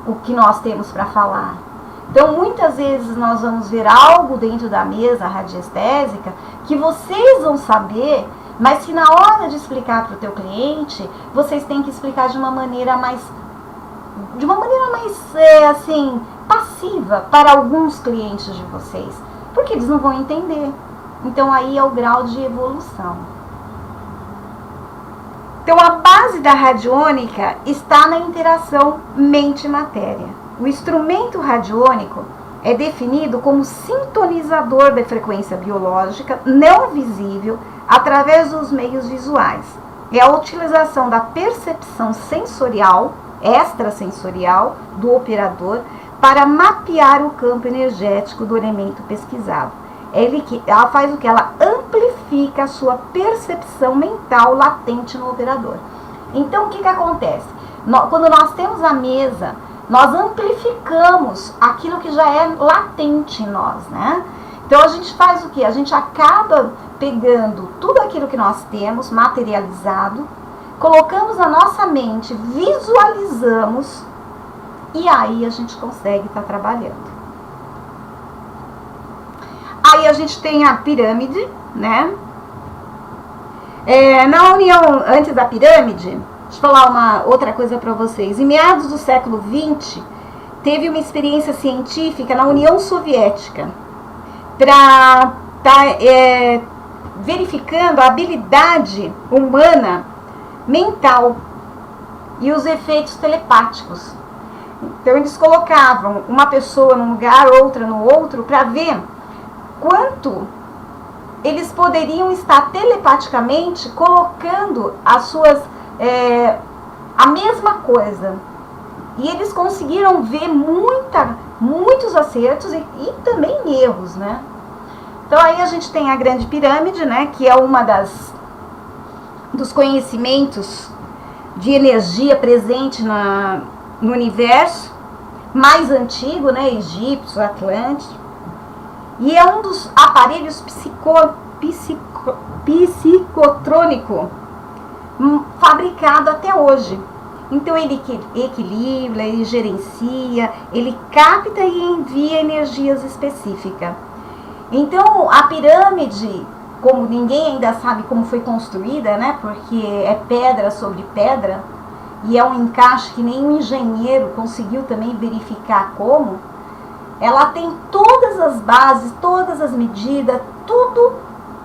o que nós temos para falar. Então, muitas vezes nós vamos ver algo dentro da mesa radiestésica que vocês vão saber, mas que na hora de explicar para o teu cliente, vocês têm que explicar de uma maneira mais assim, passiva para alguns clientes de vocês, porque eles não vão entender. Então, aí é o grau de evolução. Então, a base da radiônica está na interação mente-matéria. O instrumento radiônico é definido como sintonizador da frequência biológica não visível através dos meios visuais. É a utilização da percepção sensorial, extrasensorial, do operador para mapear o campo energético do elemento pesquisado. Ela faz o que? Ela amplifica a sua percepção mental latente no operador. Então, o que acontece? Quando nós temos a mesa, nós amplificamos aquilo que já é latente em nós, né? Então, a gente faz o que? A gente acaba pegando tudo aquilo que nós temos materializado, colocamos na nossa mente, visualizamos, e aí a gente consegue estar trabalhando. Aí a gente tem a pirâmide, né? Na união, antes da pirâmide, deixa eu falar uma outra coisa para vocês. Em meados do século XX, teve uma experiência científica na União Soviética para estar verificando a habilidade humana mental e os efeitos telepáticos. Então, eles colocavam uma pessoa num lugar, outra no outro, para ver quanto eles poderiam estar telepaticamente colocando as suas a mesma coisa. E eles conseguiram ver muitos acertos e também erros, né? Então aí a gente tem a Grande Pirâmide, né, que é uma dos conhecimentos de energia presente no universo mais antigo, né, egípcio, atlântico. E é um dos aparelhos psicotrônico fabricado até hoje. Então ele equilibra, ele gerencia, ele capta e envia energias específicas. Então a pirâmide, como ninguém ainda sabe como foi construída, né? Porque é pedra sobre pedra, e é um encaixe que nem um engenheiro conseguiu também verificar como. Ela tem todas as bases, todas as medidas, tudo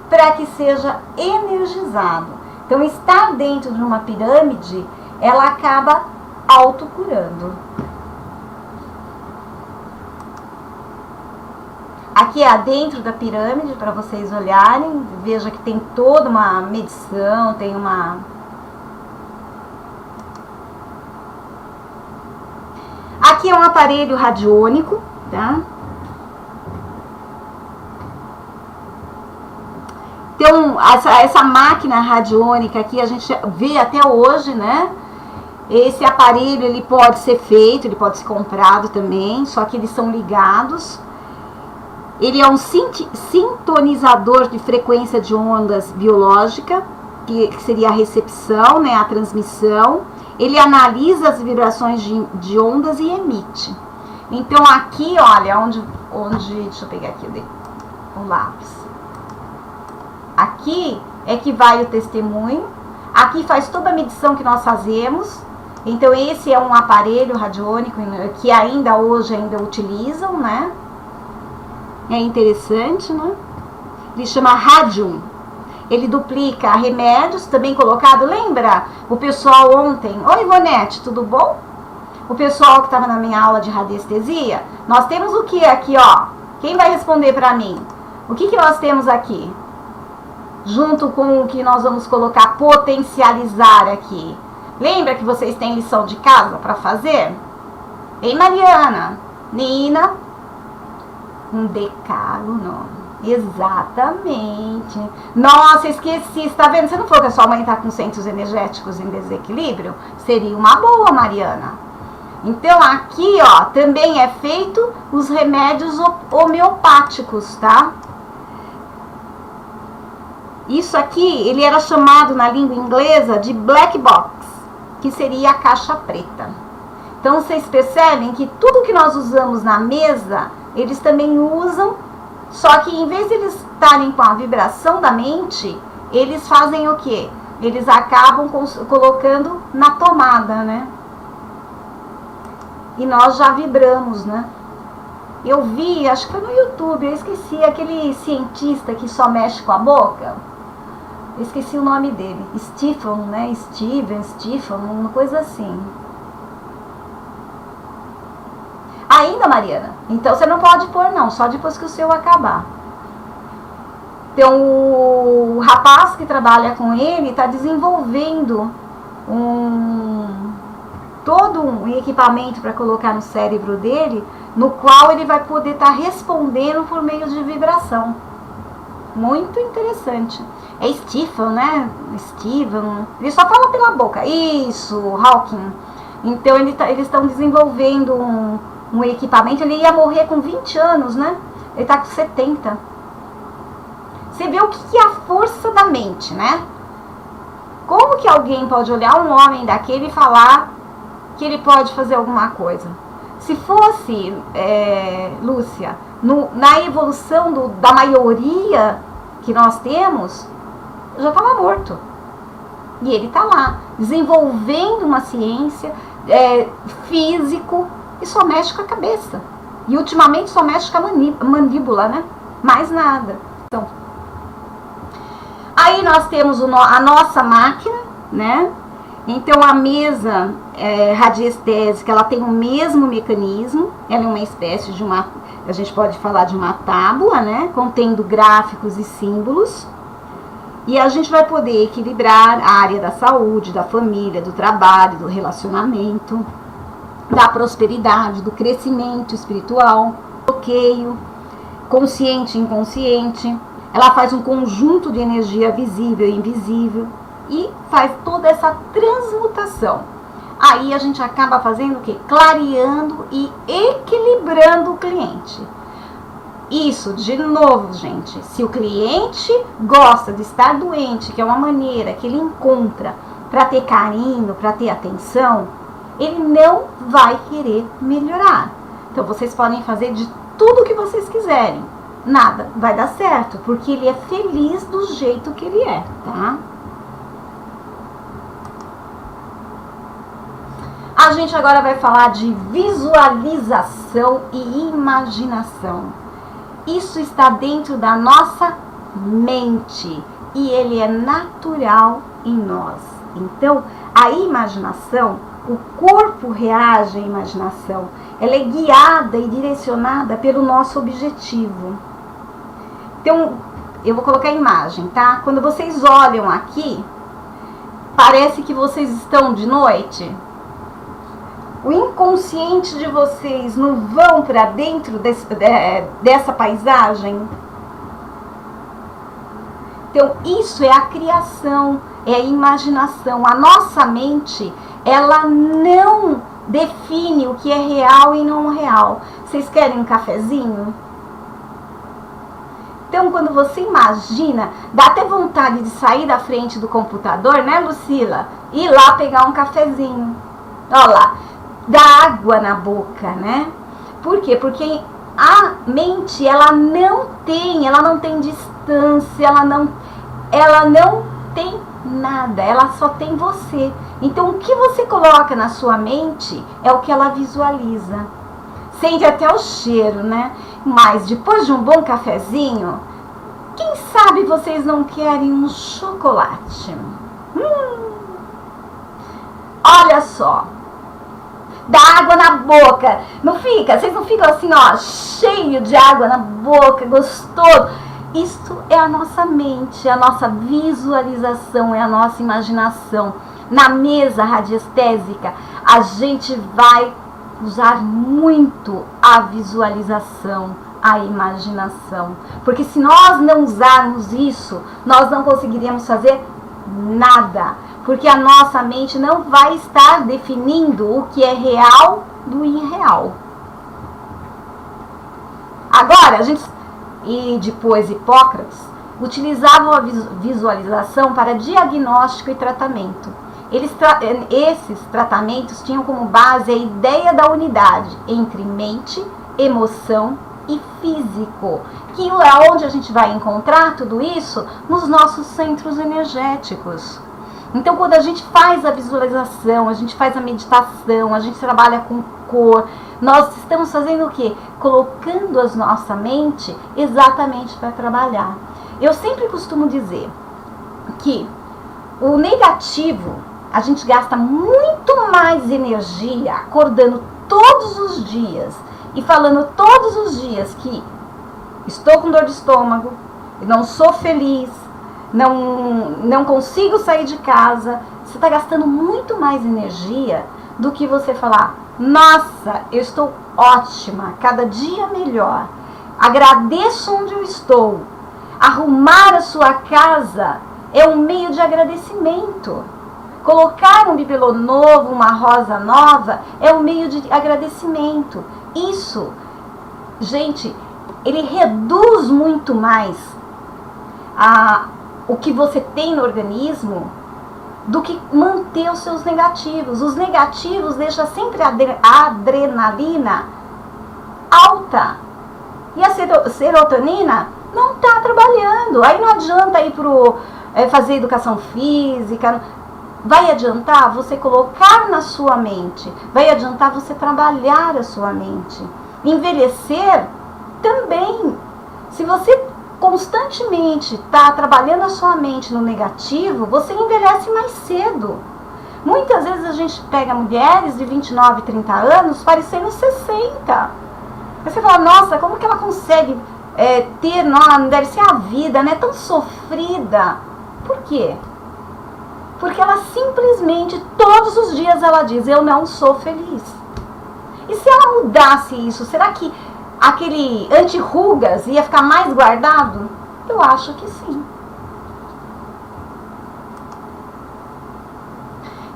para que seja energizado. Então, estar dentro de uma pirâmide, ela acaba autocurando. Aqui é dentro da pirâmide, para vocês olharem. Veja que tem toda uma medição, tem uma... Aqui é um aparelho radiônico, tá? Então, essa máquina radiônica aqui, a gente vê até hoje, né? Esse aparelho, ele pode ser feito, ele pode ser comprado também, só que eles são ligados. Ele é um sintonizador de frequência de ondas biológica, que seria a recepção, né, a transmissão. Ele analisa as vibrações de ondas e emite. Então, aqui, olha, deixa eu pegar aqui o lápis. Aqui é que vai o testemunho. Aqui faz toda a medição que nós fazemos. Então, esse é um aparelho radiônico que ainda hoje utilizam, né? É interessante, né? Ele chama Radium. Ele duplica remédios, também colocado. Lembra o pessoal ontem? Oi, Ivonete, tudo bom? O pessoal que estava na minha aula de radiestesia. Nós temos o que aqui, ó? Quem vai responder para mim? O que nós temos aqui? Junto com o que nós vamos colocar, potencializar aqui. Lembra que vocês têm lição de casa para fazer? Ei, Mariana, Nina, um decálogo, exatamente. Nossa, esqueci, está vendo? Você não falou que a sua mãe está com centros energéticos em desequilíbrio? Seria uma boa, Mariana. Então, aqui, ó, também é feito os remédios homeopáticos, tá? Isso aqui, ele era chamado na língua inglesa de black box, que seria a caixa preta. Então, vocês percebem que tudo que nós usamos na mesa, eles também usam, só que em vez de eles estarem com a vibração da mente, eles fazem o quê? Eles acabam colocando na tomada, né? E nós já vibramos, né? Eu vi, acho que foi no YouTube, eu esqueci, aquele cientista que só mexe com a boca. Eu esqueci o nome dele. Stephen, né? Stephen, uma coisa assim. Ainda, Mariana? Então você não pode pôr, não, só depois que o seu acabar. Então, o rapaz que trabalha com ele está desenvolvendo todo um equipamento para colocar no cérebro dele, no qual ele vai poder estar respondendo por meio de vibração. Muito interessante. É Stephen, né? Steven. Ele só fala pela boca. Isso, Hawking. Então, eles estão desenvolvendo um equipamento. Ele ia morrer com 20 anos, né? Ele está com 70. Você vê o que é a força da mente, né? Como que alguém pode olhar um homem daquele e falar que ele pode fazer alguma coisa? Se fosse, Lúcia, na evolução da maioria que nós temos, já estava morto. E ele está lá, desenvolvendo uma ciência, físico, e só mexe com a cabeça. E ultimamente só mexe com a mandíbula, né? Mais nada. Então, aí nós temos a nossa máquina, né? Então a mesa radiestésica, ela tem o mesmo mecanismo. Ela é uma espécie de a gente pode falar de uma tábua, né? Contendo gráficos e símbolos. E a gente vai poder equilibrar a área da saúde, da família, do trabalho, do relacionamento, da prosperidade, do crescimento espiritual, bloqueio, consciente e inconsciente. Ela faz um conjunto de energia visível e invisível e faz toda essa transmutação. Aí a gente acaba fazendo o quê? Clareando e equilibrando o cliente. Isso, de novo, gente, se o cliente gosta de estar doente, que é uma maneira que ele encontra para ter carinho, para ter atenção, ele não vai querer melhorar. Então, vocês podem fazer de tudo o que vocês quiserem. Nada vai dar certo, porque ele é feliz do jeito que ele é, tá? A gente agora vai falar de visualização e imaginação. Isso está dentro da nossa mente e ele é natural em nós. Então, a imaginação O corpo reage à imaginação. Ela é guiada e direcionada pelo nosso objetivo. Então, eu vou colocar a imagem, tá? Quando vocês olham aqui, parece que vocês estão de noite. O inconsciente de vocês não vão para dentro dessa paisagem? Então, isso é a criação, é a imaginação. A nossa mente, ela não define o que é real e não real. Vocês querem um cafezinho? Então, quando você imagina, dá até vontade de sair da frente do computador, né, Lucila? Ir lá pegar um cafezinho. Olha lá, dá água na boca, né? Por quê? Porque a mente, ela não tem distância, ela não tem nada, ela só tem você. Então, o que você coloca na sua mente é o que ela visualiza. Sente até o cheiro, né? Mas depois de um bom cafezinho, quem sabe vocês não querem um chocolate? Olha só, dá água na boca, não fica? Vocês não ficam assim, ó, cheio de água na boca, gostoso? Isso é a nossa mente, a nossa visualização, é a nossa imaginação. Na mesa radiestésica, a gente vai usar muito a visualização, a imaginação. Porque se nós não usarmos isso, nós não conseguiríamos fazer nada. Porque a nossa mente não vai estar definindo o que é real do irreal. Agora, e depois Hipócrates, utilizavam a visualização para diagnóstico e tratamento. Esses tratamentos tinham como base a ideia da unidade entre mente, emoção e físico, que é onde a gente vai encontrar tudo isso nos nossos centros energéticos. Então, quando a gente faz a visualização, a gente faz a meditação, a gente trabalha com cor, nós estamos fazendo o quê? Colocando a nossa mente exatamente para trabalhar. Eu sempre costumo dizer que o negativo, a gente gasta muito mais energia acordando todos os dias e falando todos os dias que estou com dor de estômago, não sou feliz, não consigo sair de casa. Você está gastando muito mais energia do que você falar: nossa, eu estou ótima, cada dia melhor, agradeço onde eu estou. Arrumar a sua casa é um meio de agradecimento. Colocar um bibelô novo, uma rosa nova, é um meio de agradecimento. Isso, gente, ele reduz muito mais o que você tem no organismo do que manter os seus negativos. Os negativos deixam sempre a adrenalina alta. E a serotonina não está trabalhando. Aí não adianta ir fazer educação física. Vai adiantar você colocar na sua mente. Vai adiantar você trabalhar a sua mente. Envelhecer também. Se você constantemente está trabalhando a sua mente no negativo, você envelhece mais cedo. Muitas vezes a gente pega mulheres de 29, 30 anos parecendo 60. Aí você fala: nossa, como que ela consegue não deve ser a vida, né? Tão sofrida. Por quê? Porque ela simplesmente, todos os dias ela diz: eu não sou feliz. E se ela mudasse isso, será que aquele anti-rugas ia ficar mais guardado? Eu acho que sim.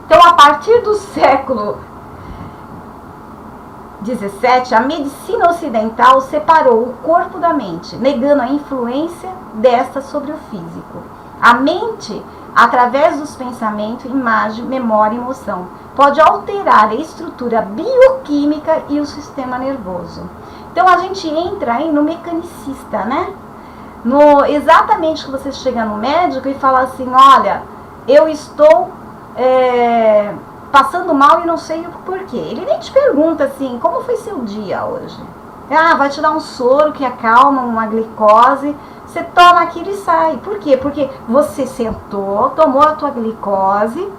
Então, a partir do século XVII, a medicina ocidental separou o corpo da mente, negando a influência desta sobre o físico. A mente, através dos pensamentos, imagem, memória e emoção, pode alterar a estrutura bioquímica e o sistema nervoso. Então, a gente entra aí no mecanicista, né? Exatamente que você chega no médico e fala assim: olha, eu estou passando mal e não sei o porquê. Ele nem te pergunta assim: como foi seu dia hoje? Vai te dar um soro que acalma, uma glicose. Você toma aquilo e sai. Por quê? Porque você sentou, tomou a tua glicose,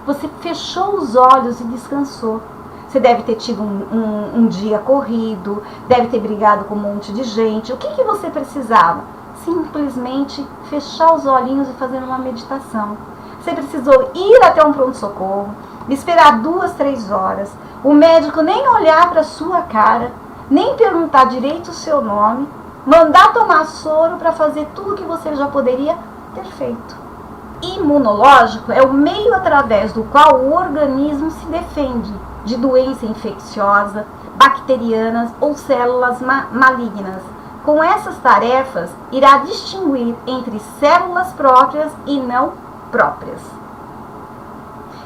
você fechou os olhos e descansou. Você deve ter tido um dia corrido, deve ter brigado com um monte de gente. O que você precisava? Simplesmente fechar os olhinhos e fazer uma meditação. Você precisou ir até um pronto-socorro, esperar 2, 3 horas, o médico nem olhar para a sua cara, nem perguntar direito o seu nome, mandar tomar soro para fazer tudo que você já poderia ter feito. Imunológico é o meio através do qual o organismo se defende de doença infecciosa, bacterianas ou células malignas. Com essas tarefas, irá distinguir entre células próprias e não próprias.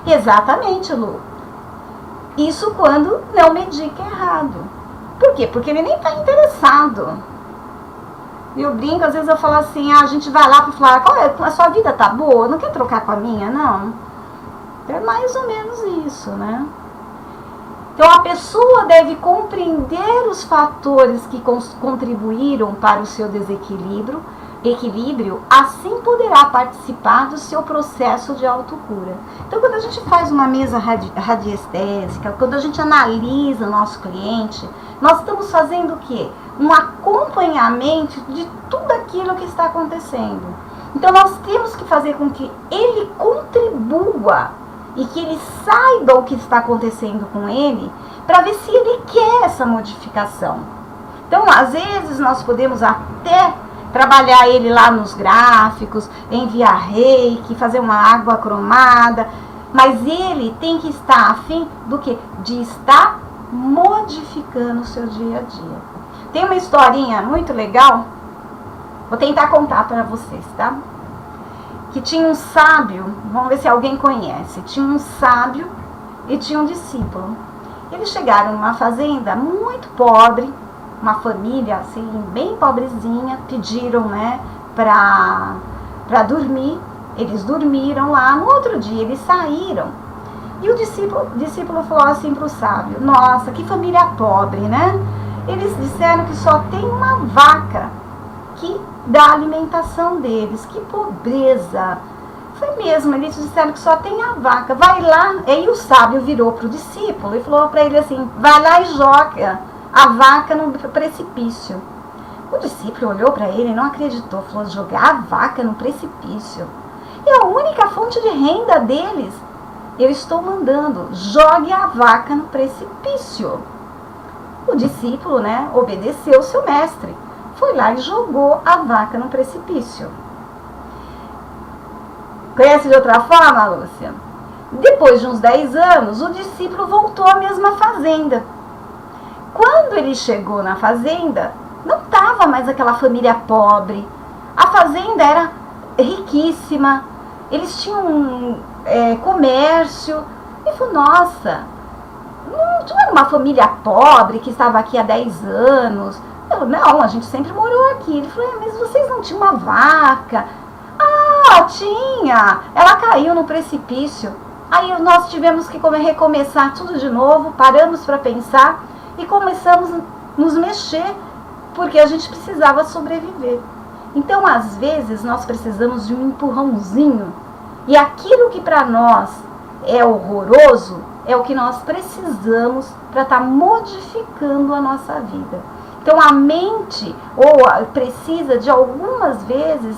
Exatamente, Lu. Isso quando não medica errado. Por quê? Porque ele nem está interessado. Eu brinco, às vezes eu falo assim, a gente vai lá para falar, a sua vida tá boa? Não quer trocar com a minha? Não. É mais ou menos isso, né? Então a pessoa deve compreender os fatores que contribuíram para o seu desequilíbrio, assim poderá participar do seu processo de autocura. Então quando a gente faz uma mesa radiestésica, quando a gente analisa o nosso cliente, nós estamos fazendo o quê? Um acompanhamento de tudo aquilo que está acontecendo. Então nós temos que fazer com que ele contribua e que ele saiba o que está acontecendo com ele, para ver se ele quer essa modificação. Então, às vezes, nós podemos até trabalhar ele lá nos gráficos, enviar reiki, fazer uma água cromada, mas ele tem que estar a fim do quê? De estar modificando o seu dia a dia. Tem uma historinha muito legal, vou tentar contar para vocês, tá? Que tinha um sábio, vamos ver se alguém conhece, tinha um sábio e tinha um discípulo. Eles chegaram numa fazenda muito pobre, uma família assim, bem pobrezinha, pediram, né, para dormir. Eles dormiram lá, no outro dia eles saíram. E o discípulo falou assim para o sábio, nossa, que família pobre, né? Eles disseram que só tem uma vaca que dá alimentação deles, que pobreza. Foi mesmo, eles disseram que só tem a vaca, vai lá. Aí o sábio virou para o discípulo e falou para ele assim, vai lá e joga a vaca no precipício. O discípulo olhou para ele e não acreditou, falou, jogar a vaca no precipício? É a única fonte de renda deles. Eu estou mandando, jogue a vaca no precipício. O discípulo, né, obedeceu o seu mestre. Foi lá e jogou a vaca no precipício. Conhece de outra forma, Lúcia? Depois de uns 10 anos, o discípulo voltou à mesma fazenda. Quando ele chegou na fazenda, não estava mais aquela família pobre. A fazenda era riquíssima. Eles tinham comércio. Ele falou, nossa, não era uma família pobre que estava aqui há 10 anos. Não, a gente sempre morou aqui. Ele falou, mas vocês não tinham uma vaca? Ah, tinha! Ela caiu no precipício. Aí nós tivemos que recomeçar tudo de novo, paramos para pensar e começamos a nos mexer, porque a gente precisava sobreviver. Então, às vezes, nós precisamos de um empurrãozinho, e aquilo que para nós é horroroso, é o que nós precisamos para estar modificando a nossa vida. Então a mente precisa de algumas vezes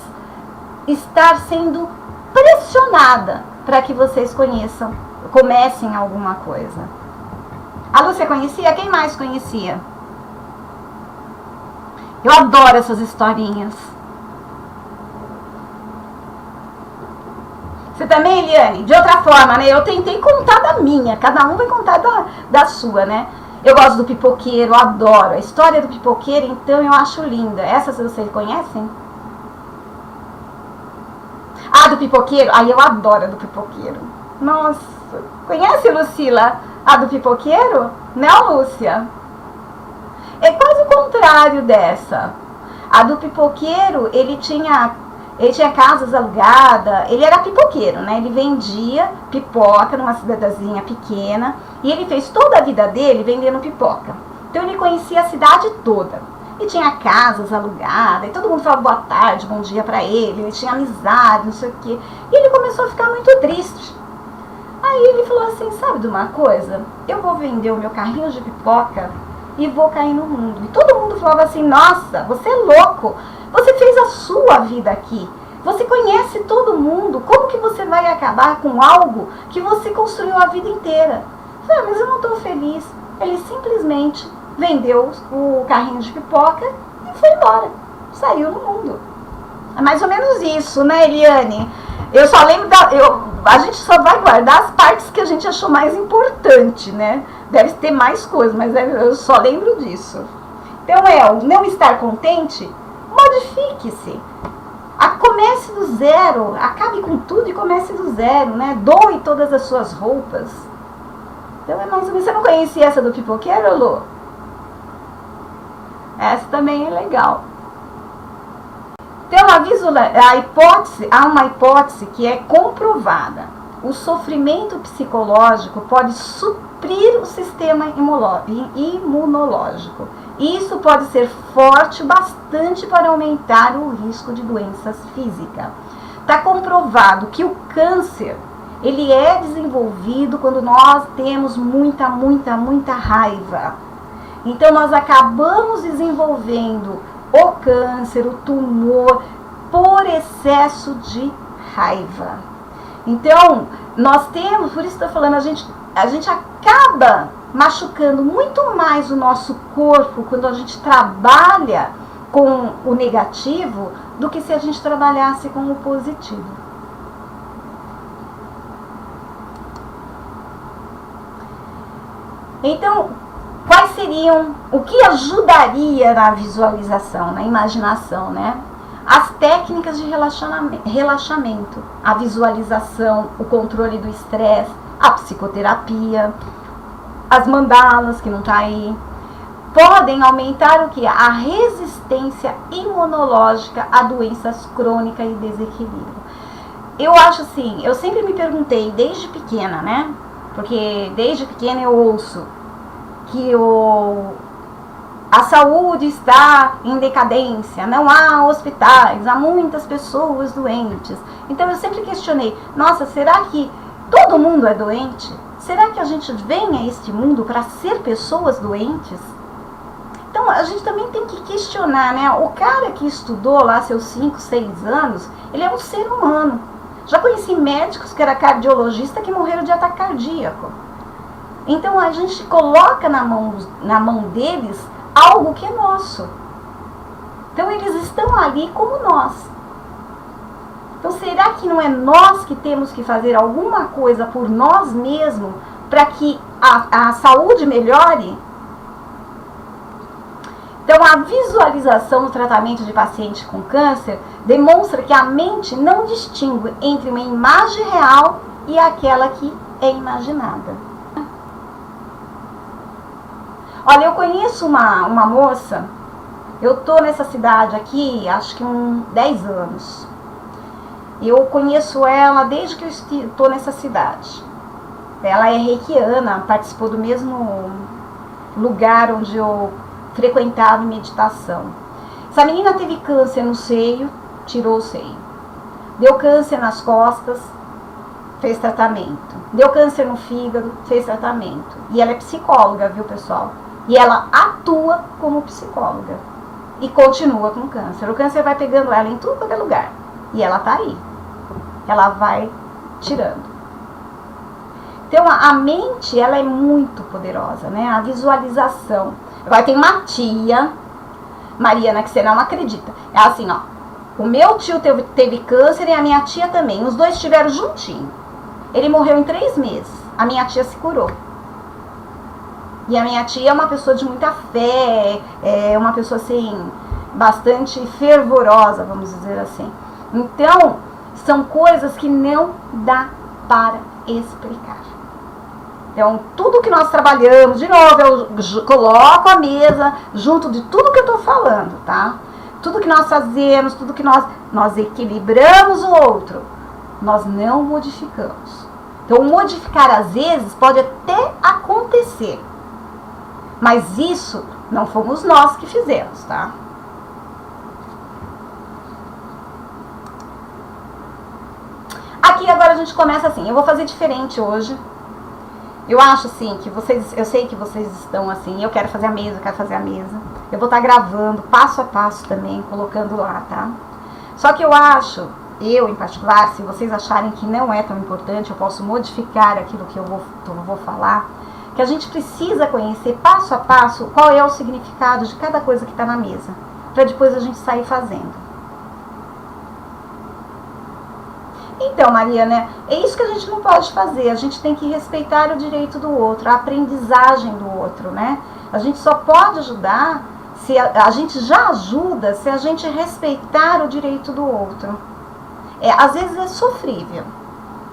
estar sendo pressionada para que vocês comecem alguma coisa. A Lúcia conhecia? Quem mais conhecia? Eu adoro essas historinhas. Você também, Eliane? De outra forma, né? Eu tentei contar da minha, cada um vai contar da sua, né? Eu gosto do pipoqueiro, eu adoro. A história do pipoqueiro, então, eu acho linda. Essa vocês conhecem? Ah, do pipoqueiro? Ai, eu adoro a do pipoqueiro. Nossa, conhece, Lucila, a do pipoqueiro? Não, Lúcia? É quase o contrário dessa. A do pipoqueiro, ele tinha casas alugadas, ele era pipoqueiro, né? Ele vendia pipoca numa cidadezinha pequena e ele fez toda a vida dele vendendo pipoca. Então ele conhecia a cidade toda. E tinha casas alugadas, e todo mundo falava boa tarde, bom dia pra ele tinha amizade, não sei o quê. E ele começou a ficar muito triste. Aí ele falou assim, sabe de uma coisa? Eu vou vender o meu carrinho de pipoca e vou cair no mundo. E todo mundo falava assim, nossa, você é louco, você fez a sua vida aqui. Você conhece todo mundo, como que você vai acabar com algo que você construiu a vida inteira? Eu falei, mas eu não estou feliz. Ele simplesmente vendeu o carrinho de pipoca e foi embora. Saiu no mundo. É mais ou menos isso, né, Eliane? Eu só lembro a gente só vai guardar as partes que a gente achou mais importante, né? Deve ter mais coisas, mas eu só lembro disso. Então o não estar contente, modifique-se. Comece do zero, acabe com tudo e comece do zero, né? Doe todas as suas roupas. Então é mais ou menos. Você não conhecia essa do pipoqueiro, Lô? Essa também é legal. Então há uma hipótese que é comprovada. O sofrimento psicológico pode suprir o sistema imunológico. Isso pode ser forte bastante para aumentar o risco de doenças físicas. Está comprovado que o câncer, ele é desenvolvido quando nós temos muita raiva. Então nós acabamos desenvolvendo o câncer, o tumor, por excesso de raiva. Então, nós temos, por isso estou falando, a gente acaba machucando muito mais o nosso corpo quando a gente trabalha com o negativo do que se a gente trabalhasse com o positivo. Então, quais seriam, o que ajudaria na visualização, na imaginação, né? As técnicas de relaxamento, a visualização, o controle do estresse, a psicoterapia, as mandalas, que não está aí, podem aumentar o que? A resistência imunológica a doenças crônicas e desequilíbrio. Eu acho assim, eu sempre me perguntei, desde pequena, né? Porque desde pequena eu ouço que a saúde está em decadência, não há hospitais, há muitas pessoas doentes. Então eu sempre questionei, nossa, será que todo mundo é doente? Será que a gente vem a este mundo para ser pessoas doentes? Então a gente também tem que questionar, né? O cara que estudou lá seus 5, 6 anos, ele é um ser humano. Já conheci médicos que era cardiologista que morreram de ataque cardíaco. Então a gente coloca na mão deles algo que é nosso. Então eles estão ali como nós. Então será que não é nós que temos que fazer alguma coisa por nós mesmos para que a saúde melhore? Então a visualização no tratamento de paciente com câncer demonstra que a mente não distingue entre uma imagem real e aquela que é imaginada. Olha, eu conheço uma moça, eu tô nessa cidade aqui, acho que 10 anos. Eu conheço ela desde que eu estou nessa cidade. Ela é reikiana, participou do mesmo lugar onde eu frequentava meditação. Essa menina teve câncer no seio, tirou o seio. Deu câncer nas costas, fez tratamento. Deu câncer no fígado, fez tratamento. E ela é psicóloga, viu, pessoal? E ela atua como psicóloga. E continua com câncer. O câncer vai pegando ela em tudo quanto é lugar. E ela tá aí. Ela vai tirando. Então, a mente, ela é muito poderosa, né? A visualização. Agora, tem uma tia, Mariana, que você não acredita. É assim, ó. O meu tio teve câncer e a minha tia também. Os dois estiveram juntinho. Ele morreu em 3 meses. A minha tia se curou. E a minha tia é uma pessoa de muita fé, é uma pessoa, assim, bastante fervorosa, vamos dizer assim. Então, são coisas que não dá para explicar. Então, tudo que nós trabalhamos, de novo, eu coloco a mesa junto de tudo que eu estou falando, tá? Tudo que nós fazemos, tudo que nós equilibramos o outro, nós não modificamos. Então, modificar às vezes pode até acontecer, mas isso não fomos nós que fizemos, tá? Aqui agora a gente começa assim, eu vou fazer diferente hoje. Eu acho assim, que vocês, eu sei que vocês estão assim, eu quero fazer a mesa, eu quero fazer a mesa. Eu vou estar gravando passo a passo também, colocando lá, tá? Só que eu acho, eu em particular, se vocês acharem que não é tão importante, eu posso modificar aquilo que eu vou falar, que a gente precisa conhecer passo a passo qual é o significado de cada coisa que está na mesa, para depois a gente sair fazendo. Então, Mariana, é isso que a gente não pode fazer. A gente tem que respeitar o direito do outro, a aprendizagem do outro, né? A gente só pode ajudar, se a gente já ajuda, se a gente respeitar o direito do outro. Às vezes é sofrível,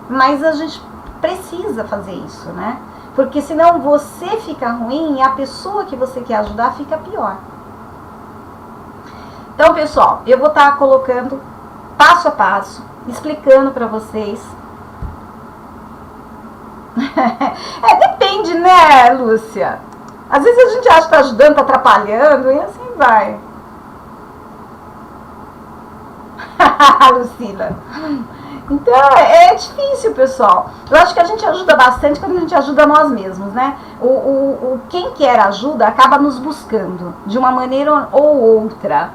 mas a gente precisa fazer isso, né? Porque senão você fica ruim e a pessoa que você quer ajudar fica pior. Então, pessoal, eu vou estar colocando passo a passo, explicando para vocês. Depende, né, Lúcia? Às vezes a gente acha que tá ajudando, tá atrapalhando, e assim vai. Lucila. Então, é difícil, pessoal. Eu acho que a gente ajuda bastante quando a gente ajuda nós mesmos, né? Quem quer ajuda acaba nos buscando, de uma maneira ou outra.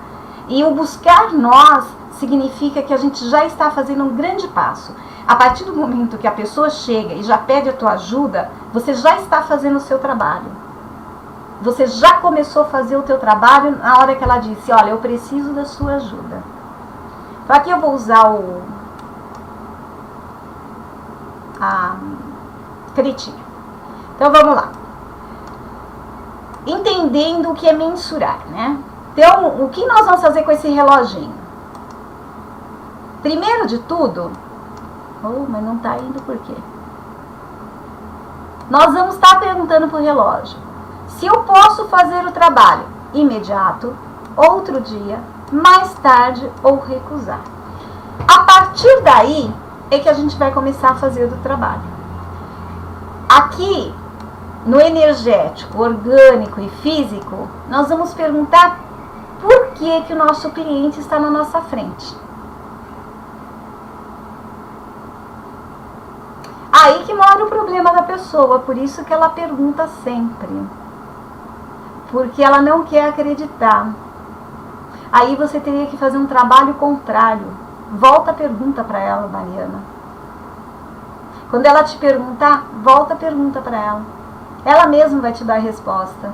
E o buscar nós significa que a gente já está fazendo um grande passo. A partir do momento que a pessoa chega e já pede a tua ajuda, você já está fazendo o seu trabalho. Você já começou a fazer o teu trabalho na hora que ela disse, olha, eu preciso da sua ajuda. Então aqui eu vou usar a canetinha. Então vamos lá. Entendendo o que é mensurar, né? Então, o que nós vamos fazer com esse reloginho? Primeiro de tudo, mas não está indo por quê? Nós vamos estar perguntando para o relógio se eu posso fazer o trabalho imediato, outro dia, mais tarde ou recusar. A partir daí é que a gente vai começar a fazer o trabalho. Aqui, no energético, orgânico e físico, nós vamos perguntar por que o nosso cliente está na nossa frente. Aí que mora o problema da pessoa, por isso que ela pergunta sempre. Porque ela não quer acreditar. Aí você teria que fazer um trabalho contrário. Volta a pergunta para ela, Mariana. Quando ela te perguntar, volta a pergunta para ela. Ela mesma vai te dar a resposta.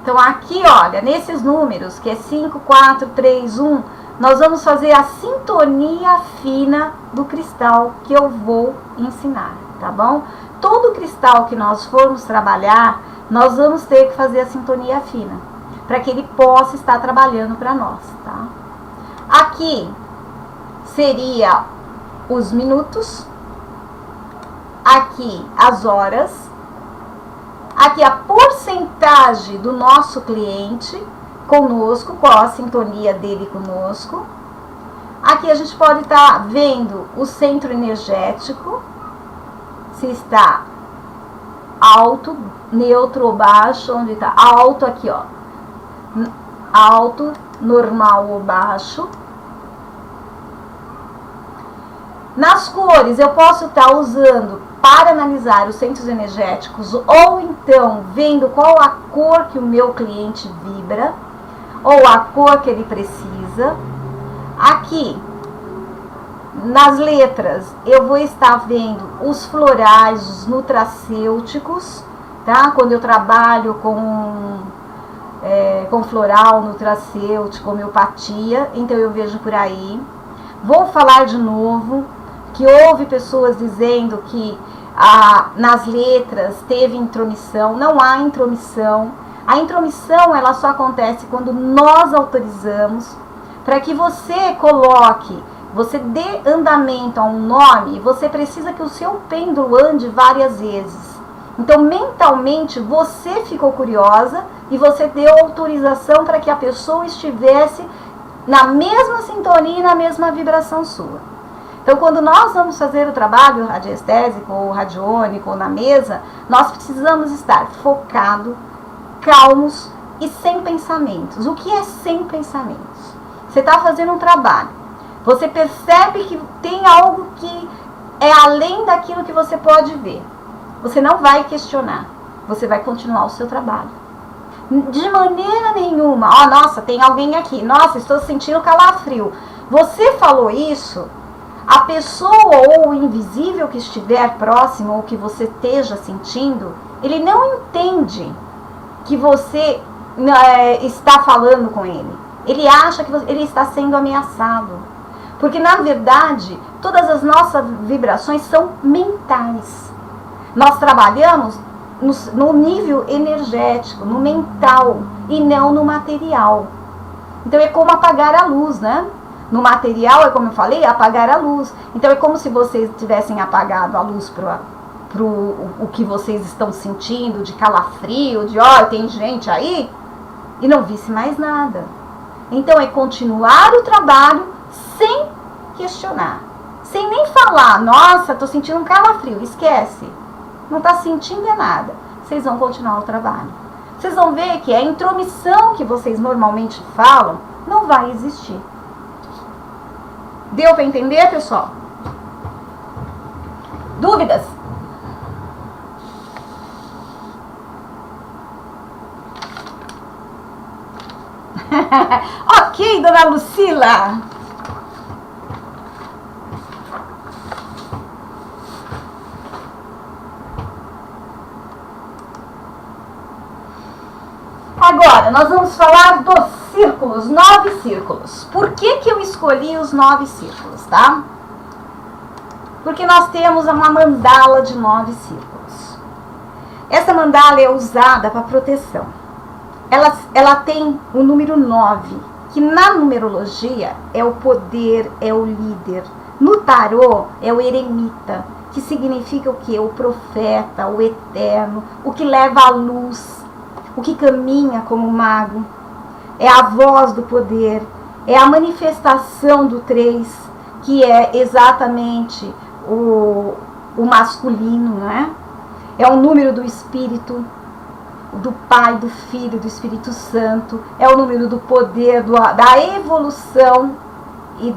Então aqui, olha, nesses números, que é 5, 4, 3, 1, nós vamos fazer a sintonia fina do cristal que eu vou ensinar, tá bom? Todo cristal que nós formos trabalhar, nós vamos ter que fazer a sintonia fina, para que ele possa estar trabalhando para nós, tá? Aqui seria os minutos, aqui as horas, aqui a porcentagem do nosso cliente conosco, qual a sintonia dele conosco. Aqui a gente pode estar vendo o centro energético, se está alto, neutro ou baixo, onde está alto aqui, ó, alto, normal ou baixo. Nas cores eu posso estar usando para analisar os centros energéticos, ou então vendo qual a cor que o meu cliente vibra, ou a cor que ele precisa. Aqui, nas letras, eu vou estar vendo os florais, os nutracêuticos, tá? Quando eu trabalho com floral, nutracêutico, homeopatia, então eu vejo por aí. Vou falar de novo que houve pessoas dizendo que nas letras teve intromissão. Não há intromissão. A intromissão, ela só acontece quando nós autorizamos para que você coloque, você dê andamento a um nome. Você precisa que o seu pêndulo ande várias vezes. Então, mentalmente, você ficou curiosa e você deu autorização para que a pessoa estivesse na mesma sintonia e na mesma vibração sua. Então, quando nós vamos fazer o trabalho radiestésico ou radiônico ou na mesa, nós precisamos estar focados, calmos e sem pensamentos. O que é sem pensamentos? Você está fazendo um trabalho. Você percebe que tem algo que é além daquilo que você pode ver. Você não vai questionar. Você vai continuar o seu trabalho. De maneira nenhuma. Ó, nossa, tem alguém aqui. Nossa, estou sentindo calafrio. Você falou isso, a pessoa ou o invisível que estiver próximo ou que você esteja sentindo, ele não entende que você está falando com ele. Ele acha que ele está sendo ameaçado. Porque, na verdade, todas as nossas vibrações são mentais. Nós trabalhamos no nível energético, no mental, e não no material. Então, é como apagar a luz, né? No material, é como eu falei, apagar a luz. Então, é como se vocês tivessem apagado a luz para o que vocês estão sentindo, de calafrio, de, ó, tem gente aí, e não visse mais nada. Então, é continuar o trabalho sem questionar, sem nem falar, nossa, tô sentindo um calafrio, esquece. Não tá sentindo nada. Vocês vão continuar o trabalho. Vocês vão ver que a intromissão que vocês normalmente falam não vai existir. Deu para entender, pessoal? Dúvidas? Ok, dona Lucila. Agora, nós vamos falar dos círculos, 9 círculos. Por que eu escolhi os 9 círculos, tá? Porque nós temos uma mandala de 9 círculos. Essa mandala é usada para proteção. Ela tem o número 9, que na numerologia é o poder, é o líder. No tarô é o eremita, que significa o quê? O profeta, o eterno, o que leva a luz, o que caminha como mago. É a voz do poder, é a manifestação do 3, que é exatamente o masculino, né? É o número do espírito, do Pai, do Filho, do Espírito Santo. É o número do poder, da evolução e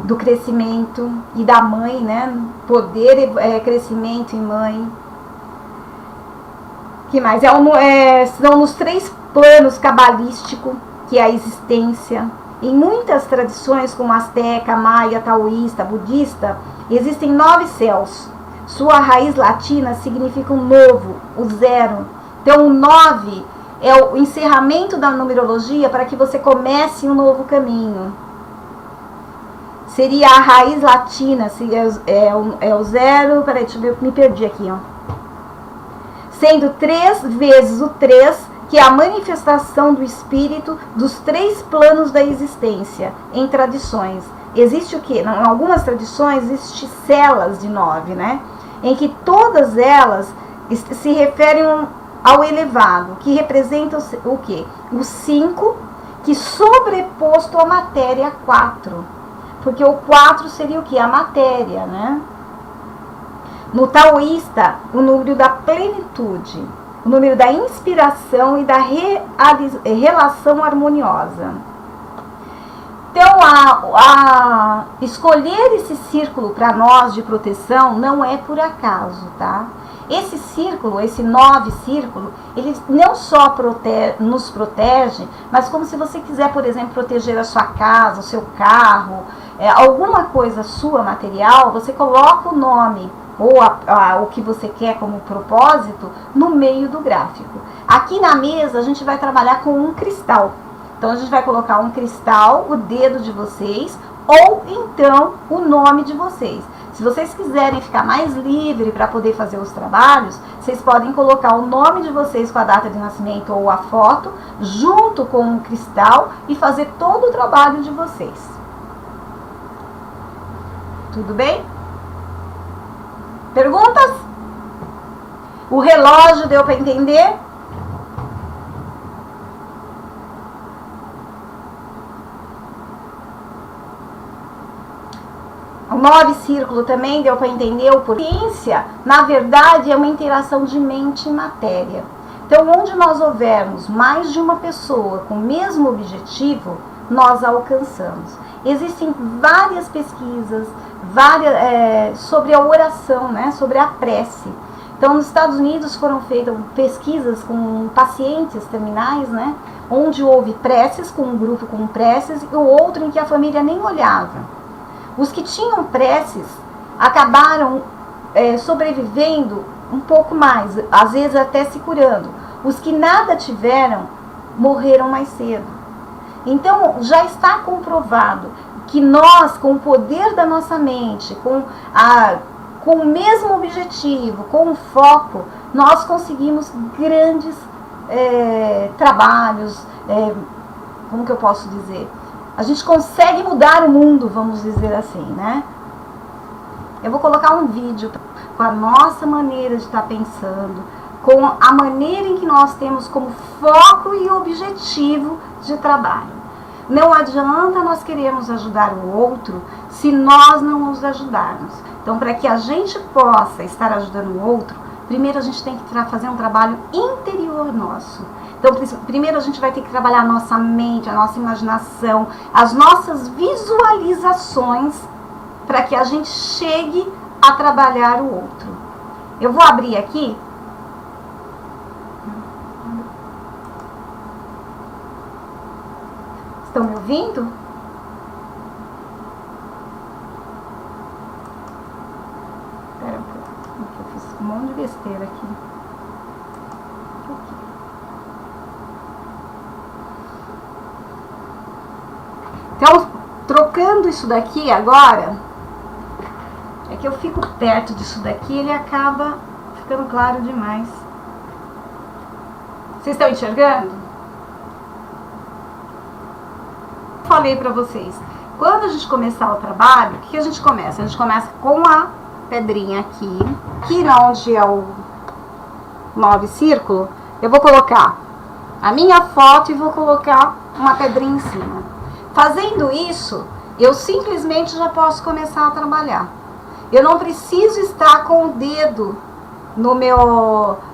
do crescimento, e da mãe, né? Poder, crescimento e mãe. Que mais? São os 3 planos cabalísticos, que é a existência. Em muitas tradições, como azteca, maia, taoísta, budista, existem 9 céus. Sua raiz latina significa um novo, o 0. Então, o 9 é o encerramento da numerologia para que você comece um novo caminho. Seria a raiz latina, é o 0. Peraí, deixa eu ver, me perdi aqui, ó. Sendo 3 vezes o 3, que é a manifestação do espírito dos 3 planos da existência, em tradições. Existe o quê? Em algumas tradições, existem celas de 9, né? Em que todas elas se referem ao elevado, que representa o quê? O 5, que sobreposto à matéria 4. Porque o 4 seria o quê? A matéria, né? No taoísta, o número da plenitude, o número da inspiração e da relação harmoniosa. Então, escolher esse círculo para nós de proteção não é por acaso, tá? Esse círculo, esse 9 círculo, ele não só nos protege, mas como se você quiser, por exemplo, proteger a sua casa, o seu carro, alguma coisa sua material, você coloca o nome ou o que você quer como propósito no meio do gráfico. Aqui na mesa a gente vai trabalhar com um cristal. Então a gente vai colocar um cristal, o dedo de vocês, ou então o nome de vocês. Se vocês quiserem ficar mais livre para poder fazer os trabalhos, vocês podem colocar o nome de vocês com a data de nascimento ou a foto, junto com o cristal, e fazer todo o trabalho de vocês. Tudo bem? Perguntas? O relógio deu para entender? O 9 círculo também deu para entender o porquê. Ciência, na verdade, é uma interação de mente e matéria. Então, onde nós houvermos mais de uma pessoa com o mesmo objetivo, nós alcançamos. Existem várias pesquisas sobre a oração, né, sobre a prece. Então, nos Estados Unidos foram feitas pesquisas com pacientes terminais, né, onde houve preces, com um grupo com preces, e o outro em que a família nem olhava. Os que tinham preces acabaram sobrevivendo um pouco mais, às vezes até se curando. Os que nada tiveram, morreram mais cedo. Então, já está comprovado que nós, com o poder da nossa mente, com o mesmo objetivo, com o foco, nós conseguimos grandes trabalhos, como que eu posso dizer? A gente consegue mudar o mundo, vamos dizer assim, né? Eu vou colocar um vídeo com a nossa maneira de estar pensando, com a maneira em que nós temos como foco e objetivo de trabalho. Não adianta nós queremos ajudar o outro se nós não nos ajudarmos. Então, para que a gente possa estar ajudando o outro, primeiro a gente tem que fazer um trabalho interior nosso. Então, primeiro a gente vai ter que trabalhar a nossa mente, a nossa imaginação, as nossas visualizações, para que a gente chegue a trabalhar o outro. Eu vou abrir aqui. Estão me ouvindo? Espera um pouco, eu fiz um monte de besteira aqui. Então, trocando isso daqui agora, é que eu fico perto disso daqui, ele acaba ficando claro demais. Vocês estão enxergando? Falei pra vocês, quando a gente começar o trabalho, o que a gente começa? A gente começa com a pedrinha aqui onde é o 9 círculo, eu vou colocar a minha foto e vou colocar uma pedrinha em cima. Fazendo isso, eu simplesmente já posso começar a trabalhar. Eu não preciso estar com o dedo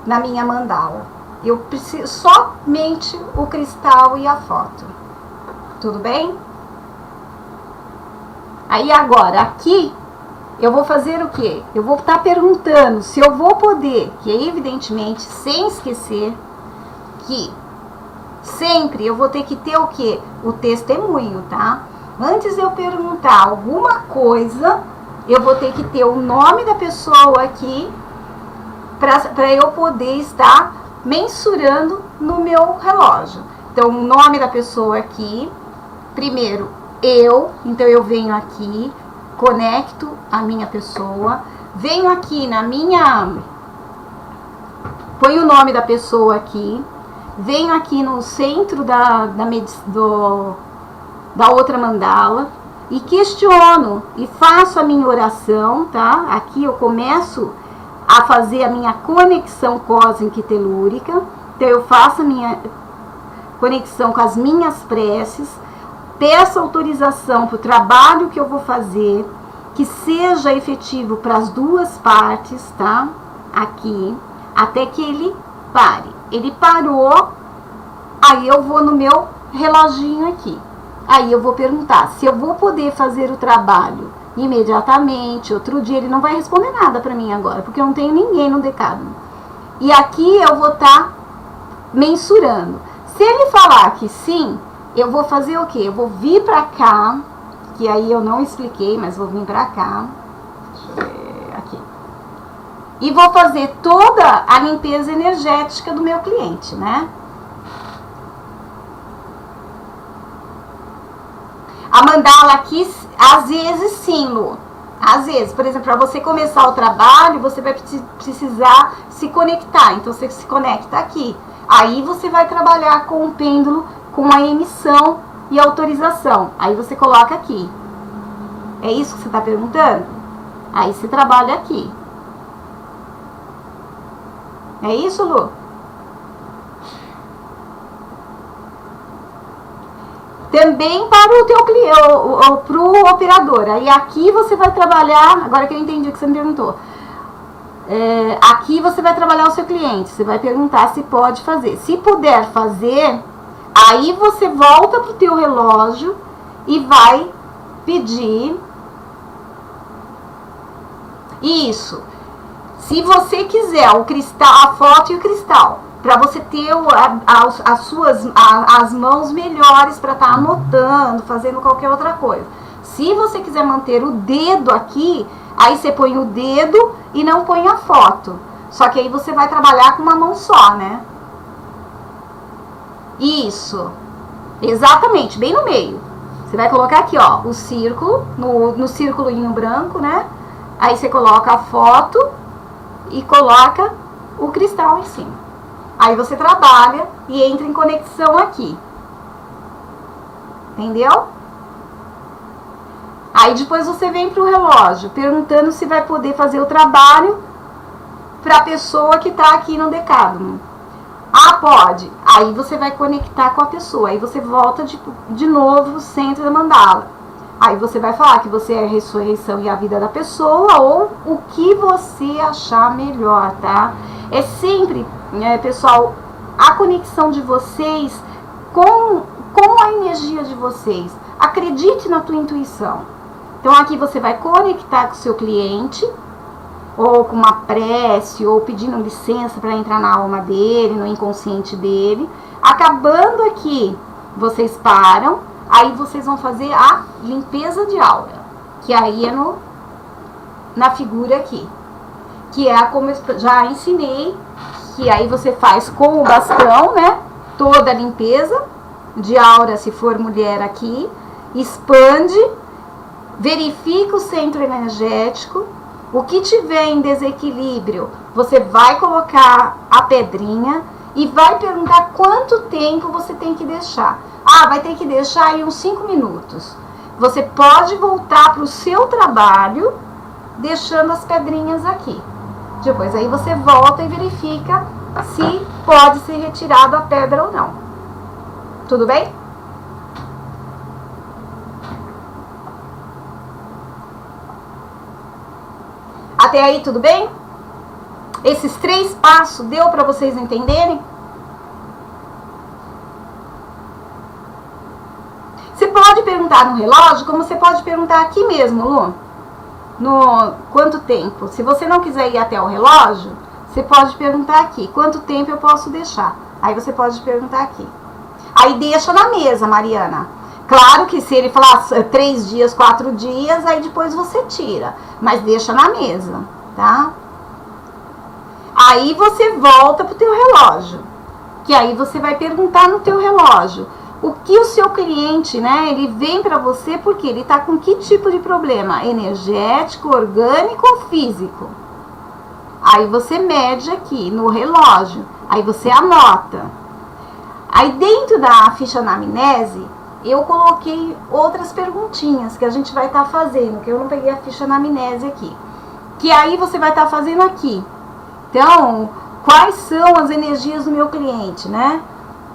na minha mandala. Eu preciso somente o cristal e a foto. Tudo bem? Aí agora, aqui, eu vou fazer o quê? Eu vou estar perguntando se eu vou poder, que evidentemente, sem esquecer, que sempre eu vou ter que ter o quê? O testemunho, tá? Antes de eu perguntar alguma coisa, eu vou ter que ter o nome da pessoa aqui para eu poder estar mensurando no meu relógio. Então, o nome da pessoa aqui, primeiro então eu venho aqui, conecto a minha pessoa, venho aqui ponho o nome da pessoa aqui, venho aqui no centro da outra mandala e questiono e faço a minha oração, tá? Aqui eu começo a fazer a minha conexão cósmica e telúrica. Então eu faço a minha conexão com as minhas preces, peço autorização para o trabalho que eu vou fazer, que seja efetivo para as duas partes, tá? Aqui, até que ele pare. Ele parou, aí eu vou no meu reloginho aqui. Aí eu vou perguntar se eu vou poder fazer o trabalho imediatamente, outro dia. Ele não vai responder nada para mim agora, porque eu não tenho ninguém no decálogo. E aqui eu vou estar mensurando. Se ele falar que sim, eu vou fazer o quê? Eu vou vir para cá, que aí eu não expliquei, mas vou vir para cá. Deixa eu ver aqui. E vou fazer toda a limpeza energética do meu cliente, né? A mandala aqui, às vezes sim, Lu. Às vezes, por exemplo, para você começar o trabalho, você vai precisar se conectar. Então, você se conecta aqui. Aí você vai trabalhar com o pêndulo, com a emissão e autorização. Aí você coloca aqui. É isso que você está perguntando? Aí você trabalha aqui. É isso, Lu? Também para o teu cliente, ou para o operador. Aí aqui você vai trabalhar, agora que eu entendi o que você me perguntou. Aqui você vai trabalhar o seu cliente. Você vai perguntar se pode fazer. Se puder fazer, aí você volta para o teu relógio e vai pedir. Isso. Se você quiser o cristal, a foto e o cristal, para você ter as mãos melhores para estar anotando, fazendo qualquer outra coisa. Se você quiser manter o dedo aqui, aí você põe o dedo e não põe a foto. Só que aí você vai trabalhar com uma mão só, né? Isso. Exatamente, bem no meio. Você vai colocar aqui, ó, o círculo, no círculozinho branco, né? Aí você coloca a foto e coloca o cristal em cima. Aí você trabalha e entra em conexão aqui. Entendeu? Aí depois você vem pro relógio, perguntando se vai poder fazer o trabalho para a pessoa que tá aqui no decálogo. Ah, pode. Aí você vai conectar com a pessoa. Aí você volta de novo no centro da mandala. Aí você vai falar que você é a ressurreição e a vida da pessoa, ou o que você achar melhor, tá? É sempre, pessoal, a conexão de vocês com a energia de vocês. Acredite na tua intuição. Então aqui você vai conectar com o seu cliente, ou com uma prece, ou pedindo licença para entrar na alma dele, no inconsciente dele. Acabando aqui, vocês param, aí vocês vão fazer a limpeza de aura, que aí é na figura aqui, que é como eu já ensinei, que aí você faz com o bastão, né, toda a limpeza de aura, se for mulher aqui, expande, verifica o centro energético. O que tiver em desequilíbrio, você vai colocar a pedrinha e vai perguntar quanto tempo você tem que deixar. Ah, vai ter que deixar aí uns 5 minutos. Você pode voltar para o seu trabalho deixando as pedrinhas aqui. Depois aí você volta e verifica se pode ser retirado a pedra ou não. Tudo bem? Até aí, tudo bem? Esses 3 passos deu para vocês entenderem? Você pode perguntar no relógio, como você pode perguntar aqui mesmo, Lu. No quanto tempo? Se você não quiser ir até o relógio, você pode perguntar aqui. Quanto tempo eu posso deixar? Aí você pode perguntar aqui. Aí deixa na mesa, Mariana. Claro que se ele falar 3 dias, 4 dias, aí depois você tira. Mas deixa na mesa, tá? Aí você volta pro teu relógio. Que aí você vai perguntar no teu relógio. O que o seu cliente, né, ele vem para você porque ele tá com que tipo de problema? Energético, orgânico ou físico? Aí você mede aqui no relógio. Aí você anota. Aí dentro da ficha anamnese, eu coloquei outras perguntinhas que a gente vai estar fazendo, que eu não peguei a ficha anamnese aqui. Que aí você vai estar fazendo aqui. Então, quais são as energias do meu cliente, né?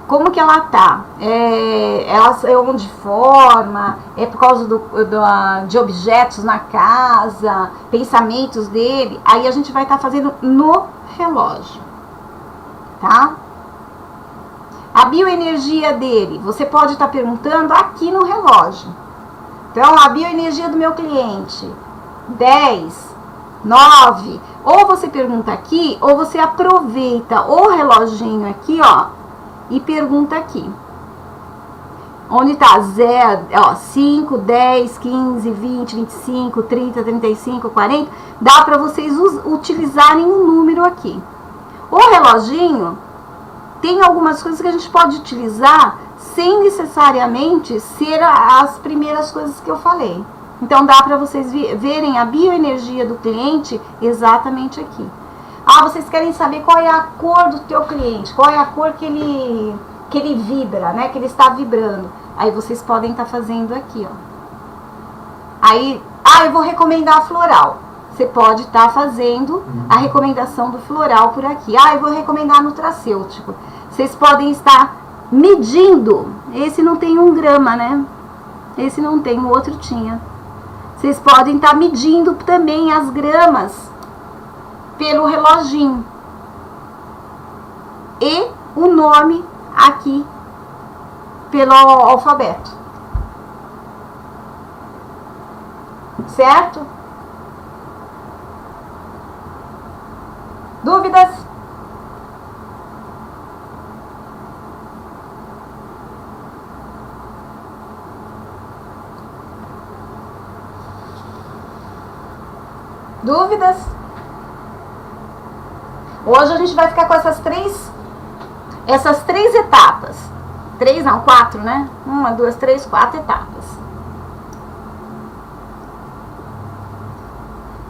Como que ela tá? Ela é onde forma? É por causa de objetos na casa? Pensamentos dele? Aí a gente vai estar fazendo no relógio. Tá? A bioenergia dele, você pode estar perguntando aqui no relógio. Então, a bioenergia do meu cliente, 10, 9, ou você pergunta aqui, ou você aproveita o reloginho aqui, ó, e pergunta aqui. Onde tá 0, ó, 5, 10, 15, 20, 25, 30, 35, 40, dá para vocês utilizarem um número aqui. O reloginho tem algumas coisas que a gente pode utilizar sem necessariamente ser as primeiras coisas que eu falei. Então, dá para vocês verem a bioenergia do cliente exatamente aqui. Ah, vocês querem saber qual é a cor do teu cliente, qual é a cor que ele vibra, né? Que ele está vibrando. Aí vocês podem estar fazendo aqui, ó. Aí, eu vou recomendar a floral. Você pode estar fazendo a recomendação do floral por aqui. Eu vou recomendar nutracêutico. Vocês podem estar medindo. Esse não tem 1 grama, né? Esse não tem, o outro tinha. Vocês podem estar medindo também as gramas pelo reloginho. E o nome aqui pelo alfabeto. Certo? Dúvidas? Dúvidas? Hoje a gente vai ficar com essas três etapas. 3 não, 4, né? 1, 2, 3, 4 etapas.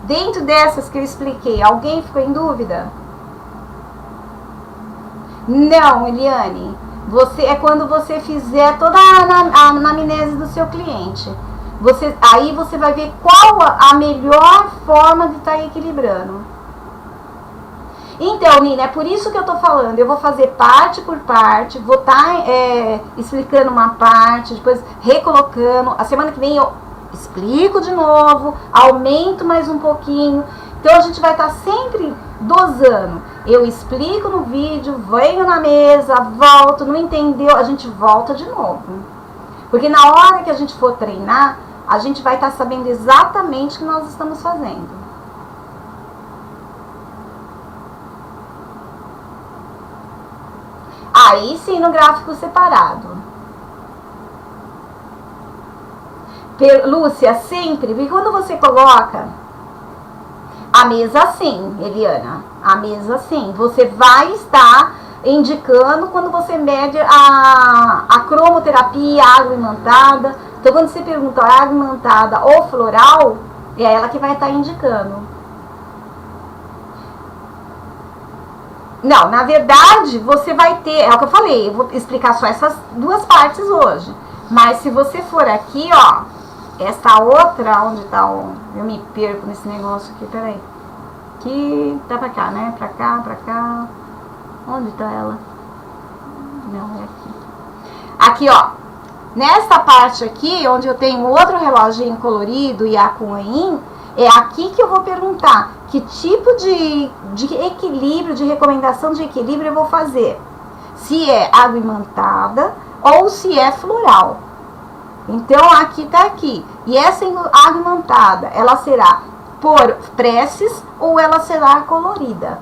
Dentro dessas que eu expliquei, alguém ficou em dúvida? Não, Eliane. É quando você fizer toda a anamnese do seu cliente. Aí você vai ver qual a melhor forma de estar equilibrando. Então, Nina, é por isso que eu tô falando. Eu vou fazer parte por parte, vou estar explicando uma parte, depois recolocando. A semana que vem eu explico de novo, aumento mais um pouquinho. Então a gente vai estar sempre dosando. Eu explico no vídeo, venho na mesa, volto, não entendeu, a gente volta de novo. Porque na hora que a gente for treinar, a gente vai estar sabendo exatamente o que nós estamos fazendo. Aí sim, no gráfico separado. Lúcia, sempre, porque quando você coloca a mesa assim, Eliana, a mesa assim, você vai estar indicando quando você mede a cromoterapia, a água imantada. Então, quando você pergunta a água imantada ou floral, é ela que vai estar indicando. Não, na verdade, você vai ter, é o que eu falei, eu vou explicar só essas duas partes hoje. Mas se você for aqui, ó, essa outra, onde tá o... Eu me perco nesse negócio aqui, peraí. Aqui, tá pra cá, né? Pra cá, pra cá. Onde tá ela? Não, é aqui. Aqui, ó. Nessa parte aqui, onde eu tenho outro reloginho colorido e a Kuan-Yin, é aqui que eu vou perguntar que tipo de equilíbrio, de recomendação de equilíbrio eu vou fazer. Se é água imantada ou se é floral. Então, aqui tá aqui. E essa água imantada, ela será por preces ou ela será colorida?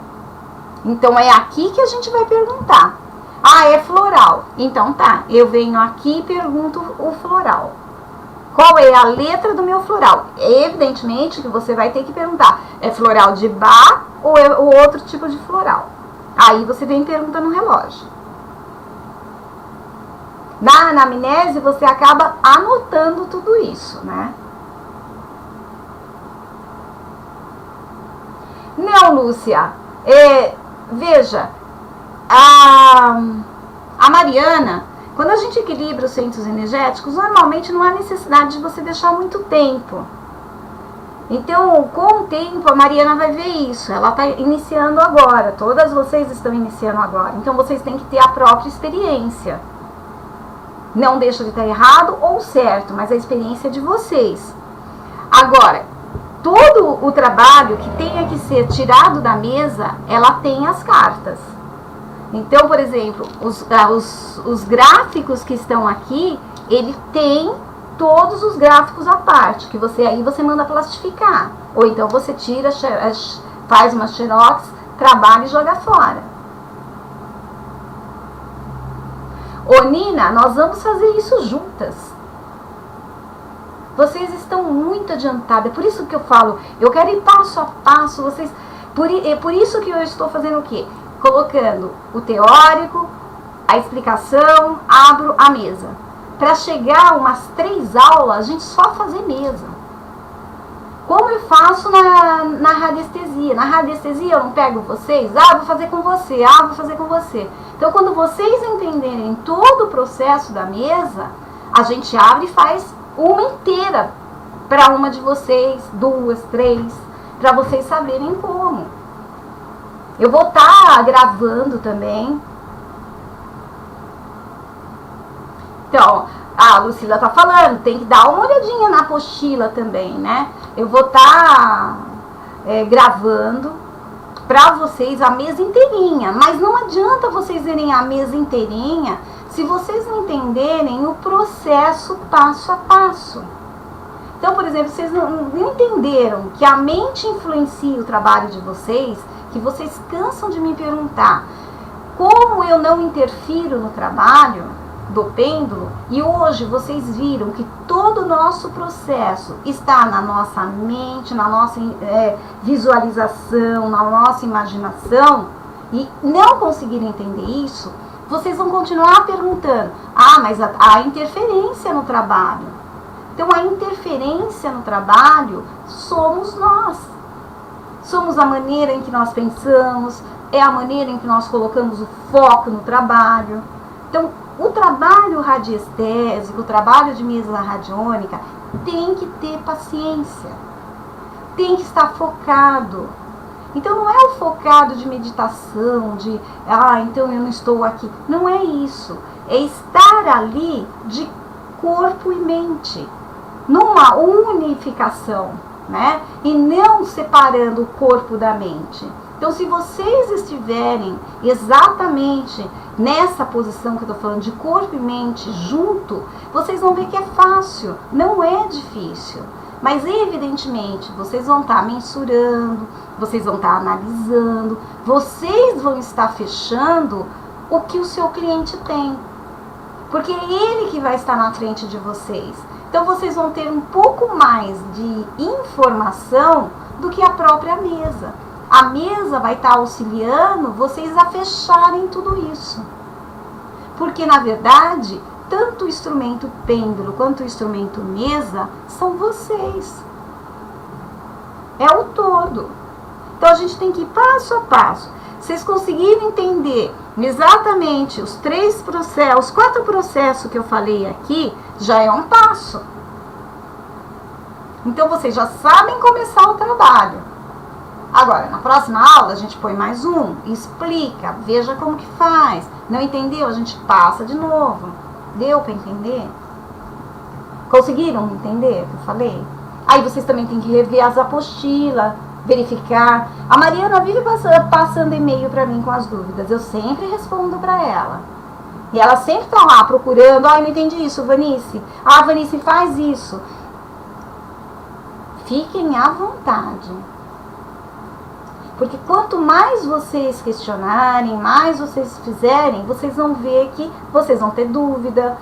Então, é aqui que a gente vai perguntar. Ah, é floral. Então, tá. Eu venho aqui e pergunto o floral. Qual é a letra do meu floral? Evidentemente que você vai ter que perguntar. É floral de Bach ou é o outro tipo de floral? Aí você vem e pergunta no relógio. Na anamnese, você acaba anotando tudo isso, né? Não, Lúcia. Veja, a Mariana, quando a gente equilibra os centros energéticos, normalmente não há necessidade de você deixar muito tempo. Então, com o tempo, a Mariana vai ver isso. Ela está iniciando agora. Todas vocês estão iniciando agora. Então, vocês têm que ter a própria experiência. Não deixa de estar errado ou certo, mas a experiência é de vocês. Agora, todo o trabalho que tenha que ser tirado da mesa, ela tem as cartas. Então, por exemplo, os gráficos que estão aqui, ele tem todos os gráficos à parte, que aí você manda plastificar. Ou então você tira, faz uma xerox, trabalha e joga fora. Ô Nina, nós vamos fazer isso juntas. Vocês estão muito adiantadas. É por isso que eu falo, eu quero ir passo a passo. É por isso que eu estou fazendo o quê? Colocando o teórico, a explicação, abro a mesa. Para chegar umas 3 aulas, a gente só fazer mesa. Como eu faço na radiestesia. Na radiestesia eu não pego vocês, vou fazer com você, vou fazer com você. Então, quando vocês entenderem todo o processo da mesa, a gente abre e faz uma inteira para uma de vocês, 2, 3, para vocês saberem como. Eu vou estar gravando também. Então, a Lucila tá falando, tem que dar uma olhadinha na apostila também, né? Eu vou estar gravando para vocês a mesa inteirinha, mas não adianta vocês verem a mesa inteirinha se vocês não entenderem o processo passo a passo. Então, por exemplo, vocês não entenderam que a mente influencia o trabalho de vocês, que vocês cansam de me perguntar como eu não interfiro no trabalho do pêndulo, e hoje vocês viram que todo o nosso processo está na nossa mente, na nossa visualização, na nossa imaginação, e não conseguiram entender isso, vocês vão continuar perguntando, mas a interferência no trabalho. Então a interferência no trabalho somos nós. Somos a maneira em que nós pensamos, é a maneira em que nós colocamos o foco no trabalho. Então, o trabalho radiestésico, o trabalho de mesa radiônica, tem que ter paciência, tem que estar focado. Então, não é o focado de meditação, de, então eu não estou aqui. Não é isso. É estar ali de corpo e mente, numa unificação, né? E não separando o corpo da mente. Então, se vocês estiverem exatamente nessa posição que eu estou falando, de corpo e mente junto, vocês vão ver que é fácil, não é difícil. Mas, evidentemente, vocês vão estar mensurando, vocês vão estar analisando, vocês vão estar fechando o que o seu cliente tem. Porque é ele que vai estar na frente de vocês. Então, vocês vão ter um pouco mais de informação do que a própria mesa. A mesa vai estar auxiliando vocês a fecharem tudo isso. Porque, na verdade, tanto o instrumento pêndulo quanto o instrumento mesa são vocês. É o todo. Então, a gente tem que ir passo a passo. Vocês conseguirem entender exatamente os 3 processos, os 4 processos que eu falei aqui, já é um passo. Então, vocês já sabem começar o trabalho. Agora, na próxima aula, a gente põe mais um, explica, veja como que faz. Não entendeu? A gente passa de novo. Deu para entender? Conseguiram entender o que eu falei? Aí vocês também têm que rever as apostilas, verificar. A Mariana vive passando e-mail para mim com as dúvidas. Eu sempre respondo para ela. E ela sempre está lá procurando. Não entendi isso, Vanice. Vanice, faz isso. Fiquem à vontade. Porque quanto mais vocês questionarem, mais vocês fizerem, vocês vão ver que vocês vão ter dúvida,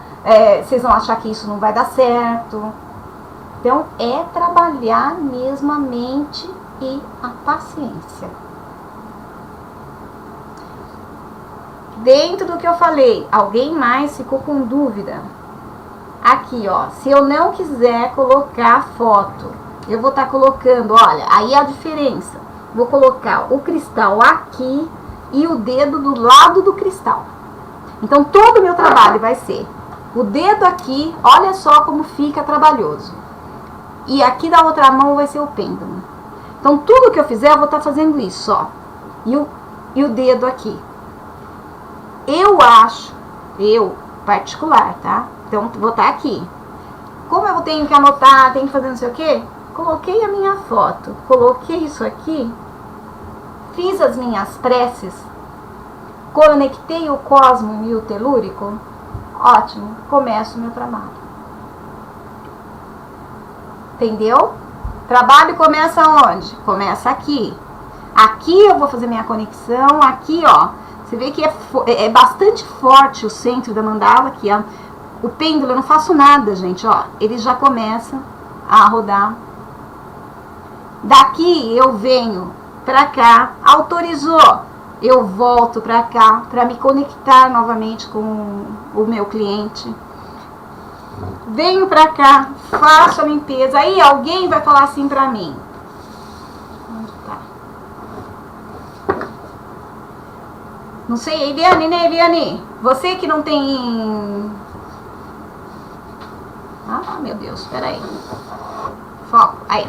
vocês vão achar que isso não vai dar certo. Então, é trabalhar mesmo a mente e a paciência. Dentro do que eu falei, alguém mais ficou com dúvida? Aqui, ó, se eu não quiser colocar foto, eu vou estar colocando, olha, aí a diferença. Vou colocar o cristal aqui e o dedo do lado do cristal. Então, todo o meu trabalho vai ser o dedo aqui, olha só como fica trabalhoso. E aqui da outra mão vai ser o pêndulo. Então, tudo que eu fizer, eu vou estar fazendo isso, ó. E o dedo aqui. Eu acho, particular, tá? Então, vou estar aqui. Como eu tenho que anotar, tenho que fazer não sei o quê, coloquei a minha foto, coloquei isso aqui, fiz as minhas preces, conectei o cosmo e o telúrico, ótimo, começo o meu trabalho. Entendeu? Trabalho começa onde? Começa aqui. Aqui eu vou fazer minha conexão, aqui, ó, você vê que é bastante forte o centro da mandala, aqui, ó. O pêndulo, eu não faço nada, gente, ó, ele já começa a rodar. Daqui eu venho pra cá, autorizou, eu volto pra cá pra me conectar novamente com o meu cliente. Venho pra cá, faço a limpeza. Aí alguém vai falar assim pra mim. Onde tá? Não sei, Eliane, né, Eliane? Você que não tem... meu Deus, peraí. Foco, aí.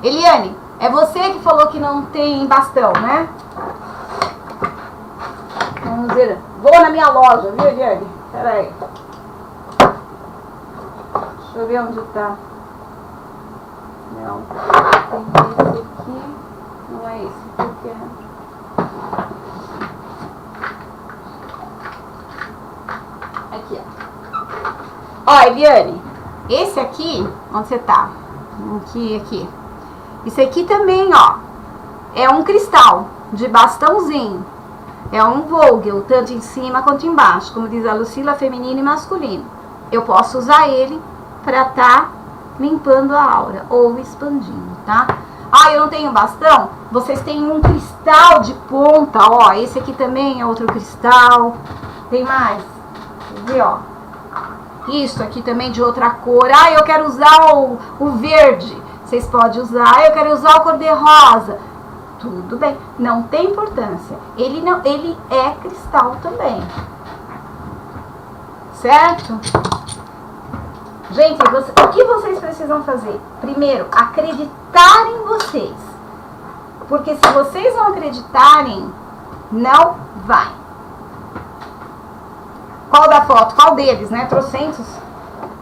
Eliane, é você que falou que não tem bastão, né? Vamos ver. Vou na minha loja, viu, Eliane? Peraí. Deixa eu ver onde tá. Não. Tem esse aqui. Não é esse porque aqui, ó. Ó, Eliane, esse aqui, onde você tá? Aqui. Isso aqui também, ó, é um cristal de bastãozinho. É um Vogel, tanto em cima quanto embaixo, como diz a Lucila, feminino e masculino. Eu posso usar ele para tá limpando a aura ou expandindo, tá? Ah, eu não tenho bastão? Vocês têm um cristal de ponta, ó. Esse aqui também é outro cristal. Tem mais? Quer ver, ó? Isso aqui também de outra cor. Ah, eu quero usar o verde. Vocês podem usar. Ah, eu quero usar o cor-de-rosa. Tudo bem, não tem importância. Ele é cristal também. Certo? Gente, o que vocês precisam fazer? Primeiro, acreditar em vocês. Porque se vocês não acreditarem, não vai. Qual da foto? Qual deles, né? Trocentos?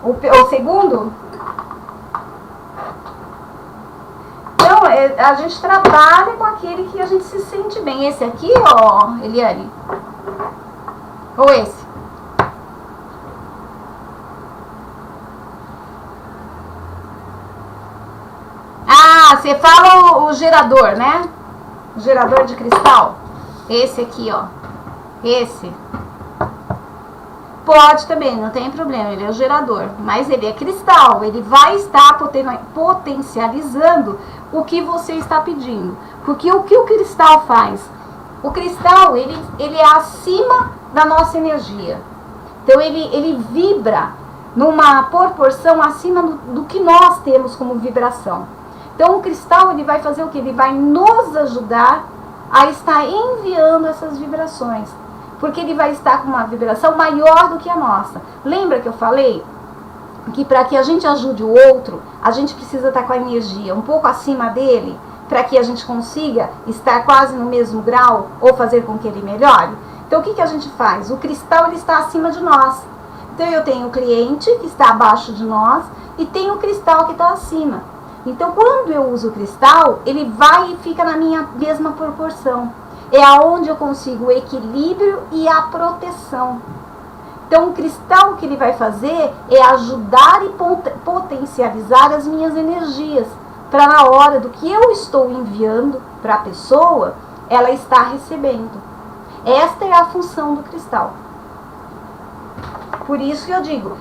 O segundo? Então, a gente trabalha com aquele que a gente se sente bem. Esse aqui, ó, Eliane? Ou esse? Ah, você fala o gerador, né? O gerador de cristal. Esse aqui, ó. Esse. Pode também, não tem problema, ele é o gerador. Mas ele é cristal, ele vai estar potencializando o que você está pedindo. Porque o que o cristal faz? O cristal, ele é acima da nossa energia. Então, ele vibra numa proporção acima do que nós temos como vibração. Então, o cristal, ele vai fazer o quê? Ele vai nos ajudar a estar enviando essas vibrações. Porque ele vai estar com uma vibração maior do que a nossa. Lembra que eu falei que para que a gente ajude o outro, a gente precisa estar com a energia um pouco acima dele, para que a gente consiga estar quase no mesmo grau ou fazer com que ele melhore? Então, o que a gente faz? O cristal, ele está acima de nós. Então, eu tenho o cliente que está abaixo de nós e tenho o cristal que está acima. Então, quando eu uso o cristal, ele vai e fica na minha mesma proporção. É aonde eu consigo o equilíbrio e a proteção. Então, o cristal que ele vai fazer é ajudar e potencializar as minhas energias. Para na hora do que eu estou enviando para a pessoa, ela está recebendo. Esta é a função do cristal. Por isso que eu digo,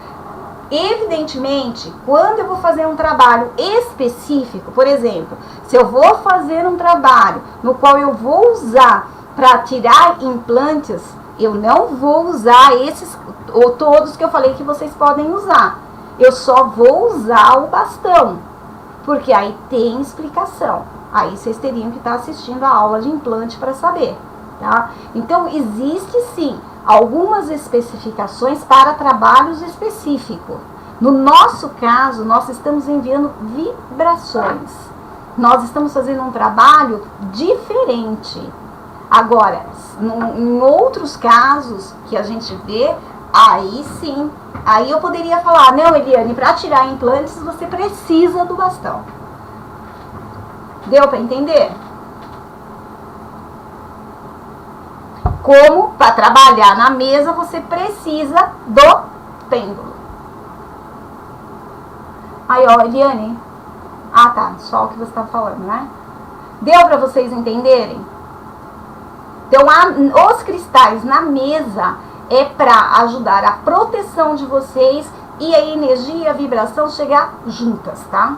evidentemente, quando eu vou fazer um trabalho específico, por exemplo, se eu vou fazer um trabalho no qual eu vou usar para tirar implantes, eu não vou usar esses ou todos que eu falei que vocês podem usar. Eu só vou usar o bastão, porque aí tem explicação. Aí vocês teriam que estar assistindo a aula de implante para saber, tá? Então, existe sim algumas especificações para trabalhos específicos. No nosso caso, nós estamos enviando vibrações. Nós estamos fazendo um trabalho diferente. Agora, em outros casos que a gente vê, aí sim, aí eu poderia falar, não, Eliane, para tirar implantes você precisa do bastão. Deu para entender? Como para trabalhar na mesa você precisa do pêndulo. Aí, ó, Eliane. Ah, tá. Só o que você está falando, né? Deu para vocês entenderem? Então, os cristais na mesa é para ajudar a proteção de vocês e a energia e a vibração chegar juntas, tá?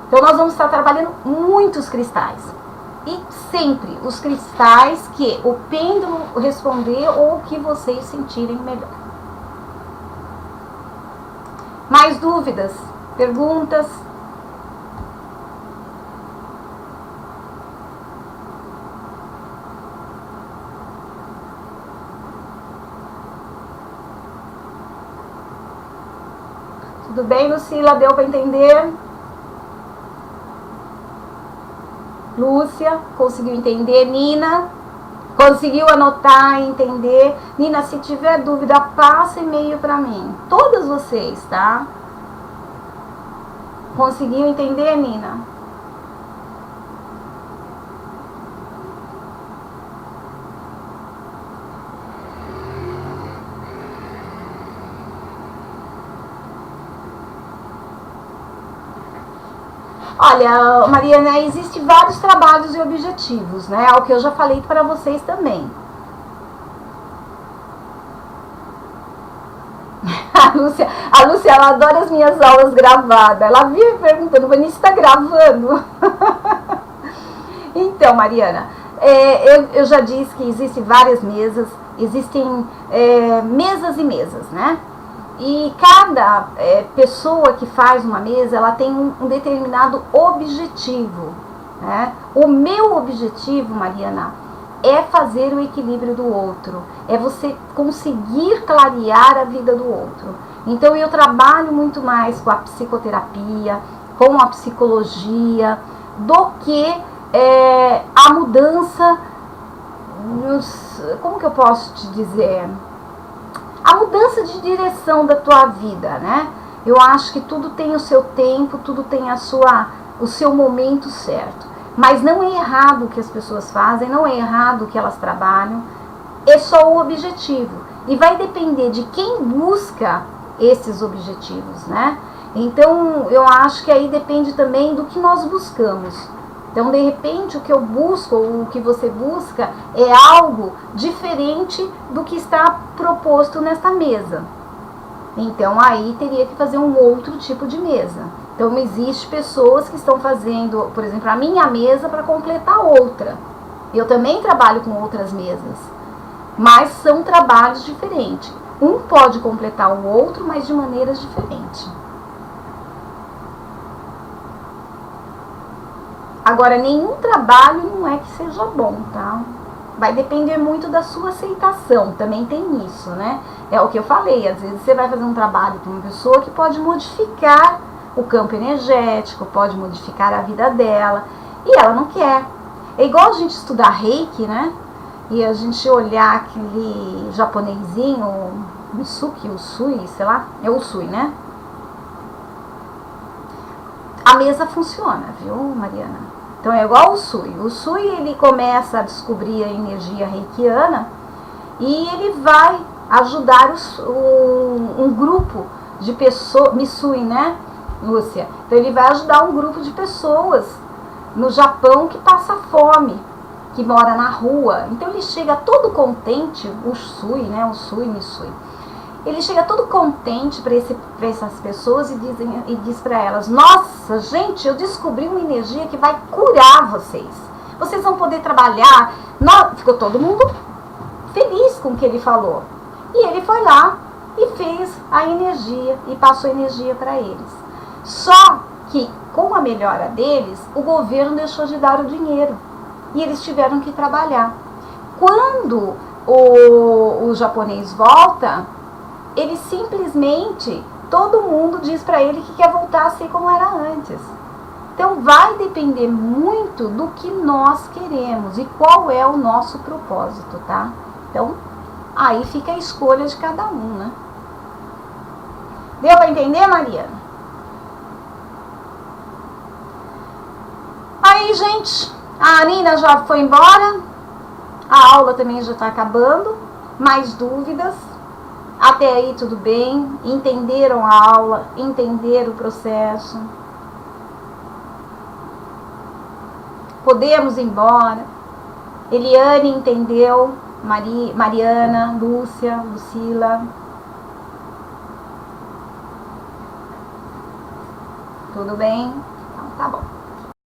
Então, nós vamos estar trabalhando muitos cristais. E sempre os cristais que o pêndulo responder ou que vocês sentirem melhor. Mais dúvidas? Perguntas? Tudo bem, Lucila? Deu para entender? Lúcia, conseguiu entender? Nina, conseguiu anotar e entender? Nina, se tiver dúvida, passa e-mail para mim. Todas vocês, tá? Conseguiu entender, Nina? Olha, Mariana, existem vários trabalhos e objetivos, né? É o que eu já falei para vocês também. A Lúcia, ela adora as minhas aulas gravadas. Ela vive perguntando, Vanice, está gravando? Então, Mariana, eu já disse que existem várias mesas, existem mesas e mesas, né? E cada pessoa que faz uma mesa, ela tem um determinado objetivo, né? O meu objetivo, Mariana, é fazer o equilíbrio do outro, é você conseguir clarear a vida do outro. Então eu trabalho muito mais com a psicoterapia, com a psicologia, do que a mudança como que eu posso te dizer? A mudança de direção da tua vida, né? Eu acho que tudo tem o seu tempo, tudo tem o seu momento certo. Mas não é errado o que as pessoas fazem, não é errado o que elas trabalham, é só o objetivo. E vai depender de quem busca esses objetivos, né? Então, eu acho que aí depende também do que nós buscamos. Então, de repente, o que eu busco, ou o que você busca, é algo diferente do que está proposto nesta mesa. Então, aí teria que fazer um outro tipo de mesa. Então, existem pessoas que estão fazendo, por exemplo, a minha mesa para completar outra. Eu também trabalho com outras mesas, mas são trabalhos diferentes. Um pode completar o outro, mas de maneiras diferentes. Agora, nenhum trabalho não é que seja bom, tá? Vai depender muito da sua aceitação, também tem isso, né? É o que eu falei, às vezes você vai fazer um trabalho com uma pessoa que pode modificar o campo energético, pode modificar a vida dela, e ela não quer. É igual a gente estudar Reiki, né? E a gente olhar aquele japonesinho, o Usui, sei lá, é o Usui, né? A mesa funciona, viu, Mariana? Então é igual o Usui. O Usui, ele começa a descobrir a energia reikiana e ele vai ajudar um grupo de pessoas, Misui, né, Lúcia? Então ele vai ajudar um grupo de pessoas no Japão que passa fome, que mora na rua. Então ele chega todo contente, o Usui, né, o Usui, Misui. Ele chega todo contente para essas pessoas e diz para elas, nossa, gente, eu descobri uma energia que vai curar vocês. Vocês vão poder trabalhar. Ficou todo mundo feliz com o que ele falou. E ele foi lá e fez a energia e passou energia para eles. Só que, com a melhora deles, o governo deixou de dar o dinheiro. E eles tiveram que trabalhar. Quando o japonês volta, ele simplesmente, todo mundo diz para ele que quer voltar a ser como era antes. Então vai depender muito do que nós queremos e qual é o nosso propósito, tá? Então, aí fica a escolha de cada um, né? Deu para entender, Mariana? Aí, gente, a Nina já foi embora, a aula também já está acabando. Mais dúvidas? Até aí tudo bem? Entenderam a aula? Entenderam o processo? Podemos ir embora? Eliane entendeu? Mariana, Lúcia, Lucila? Tudo bem? Então tá bom.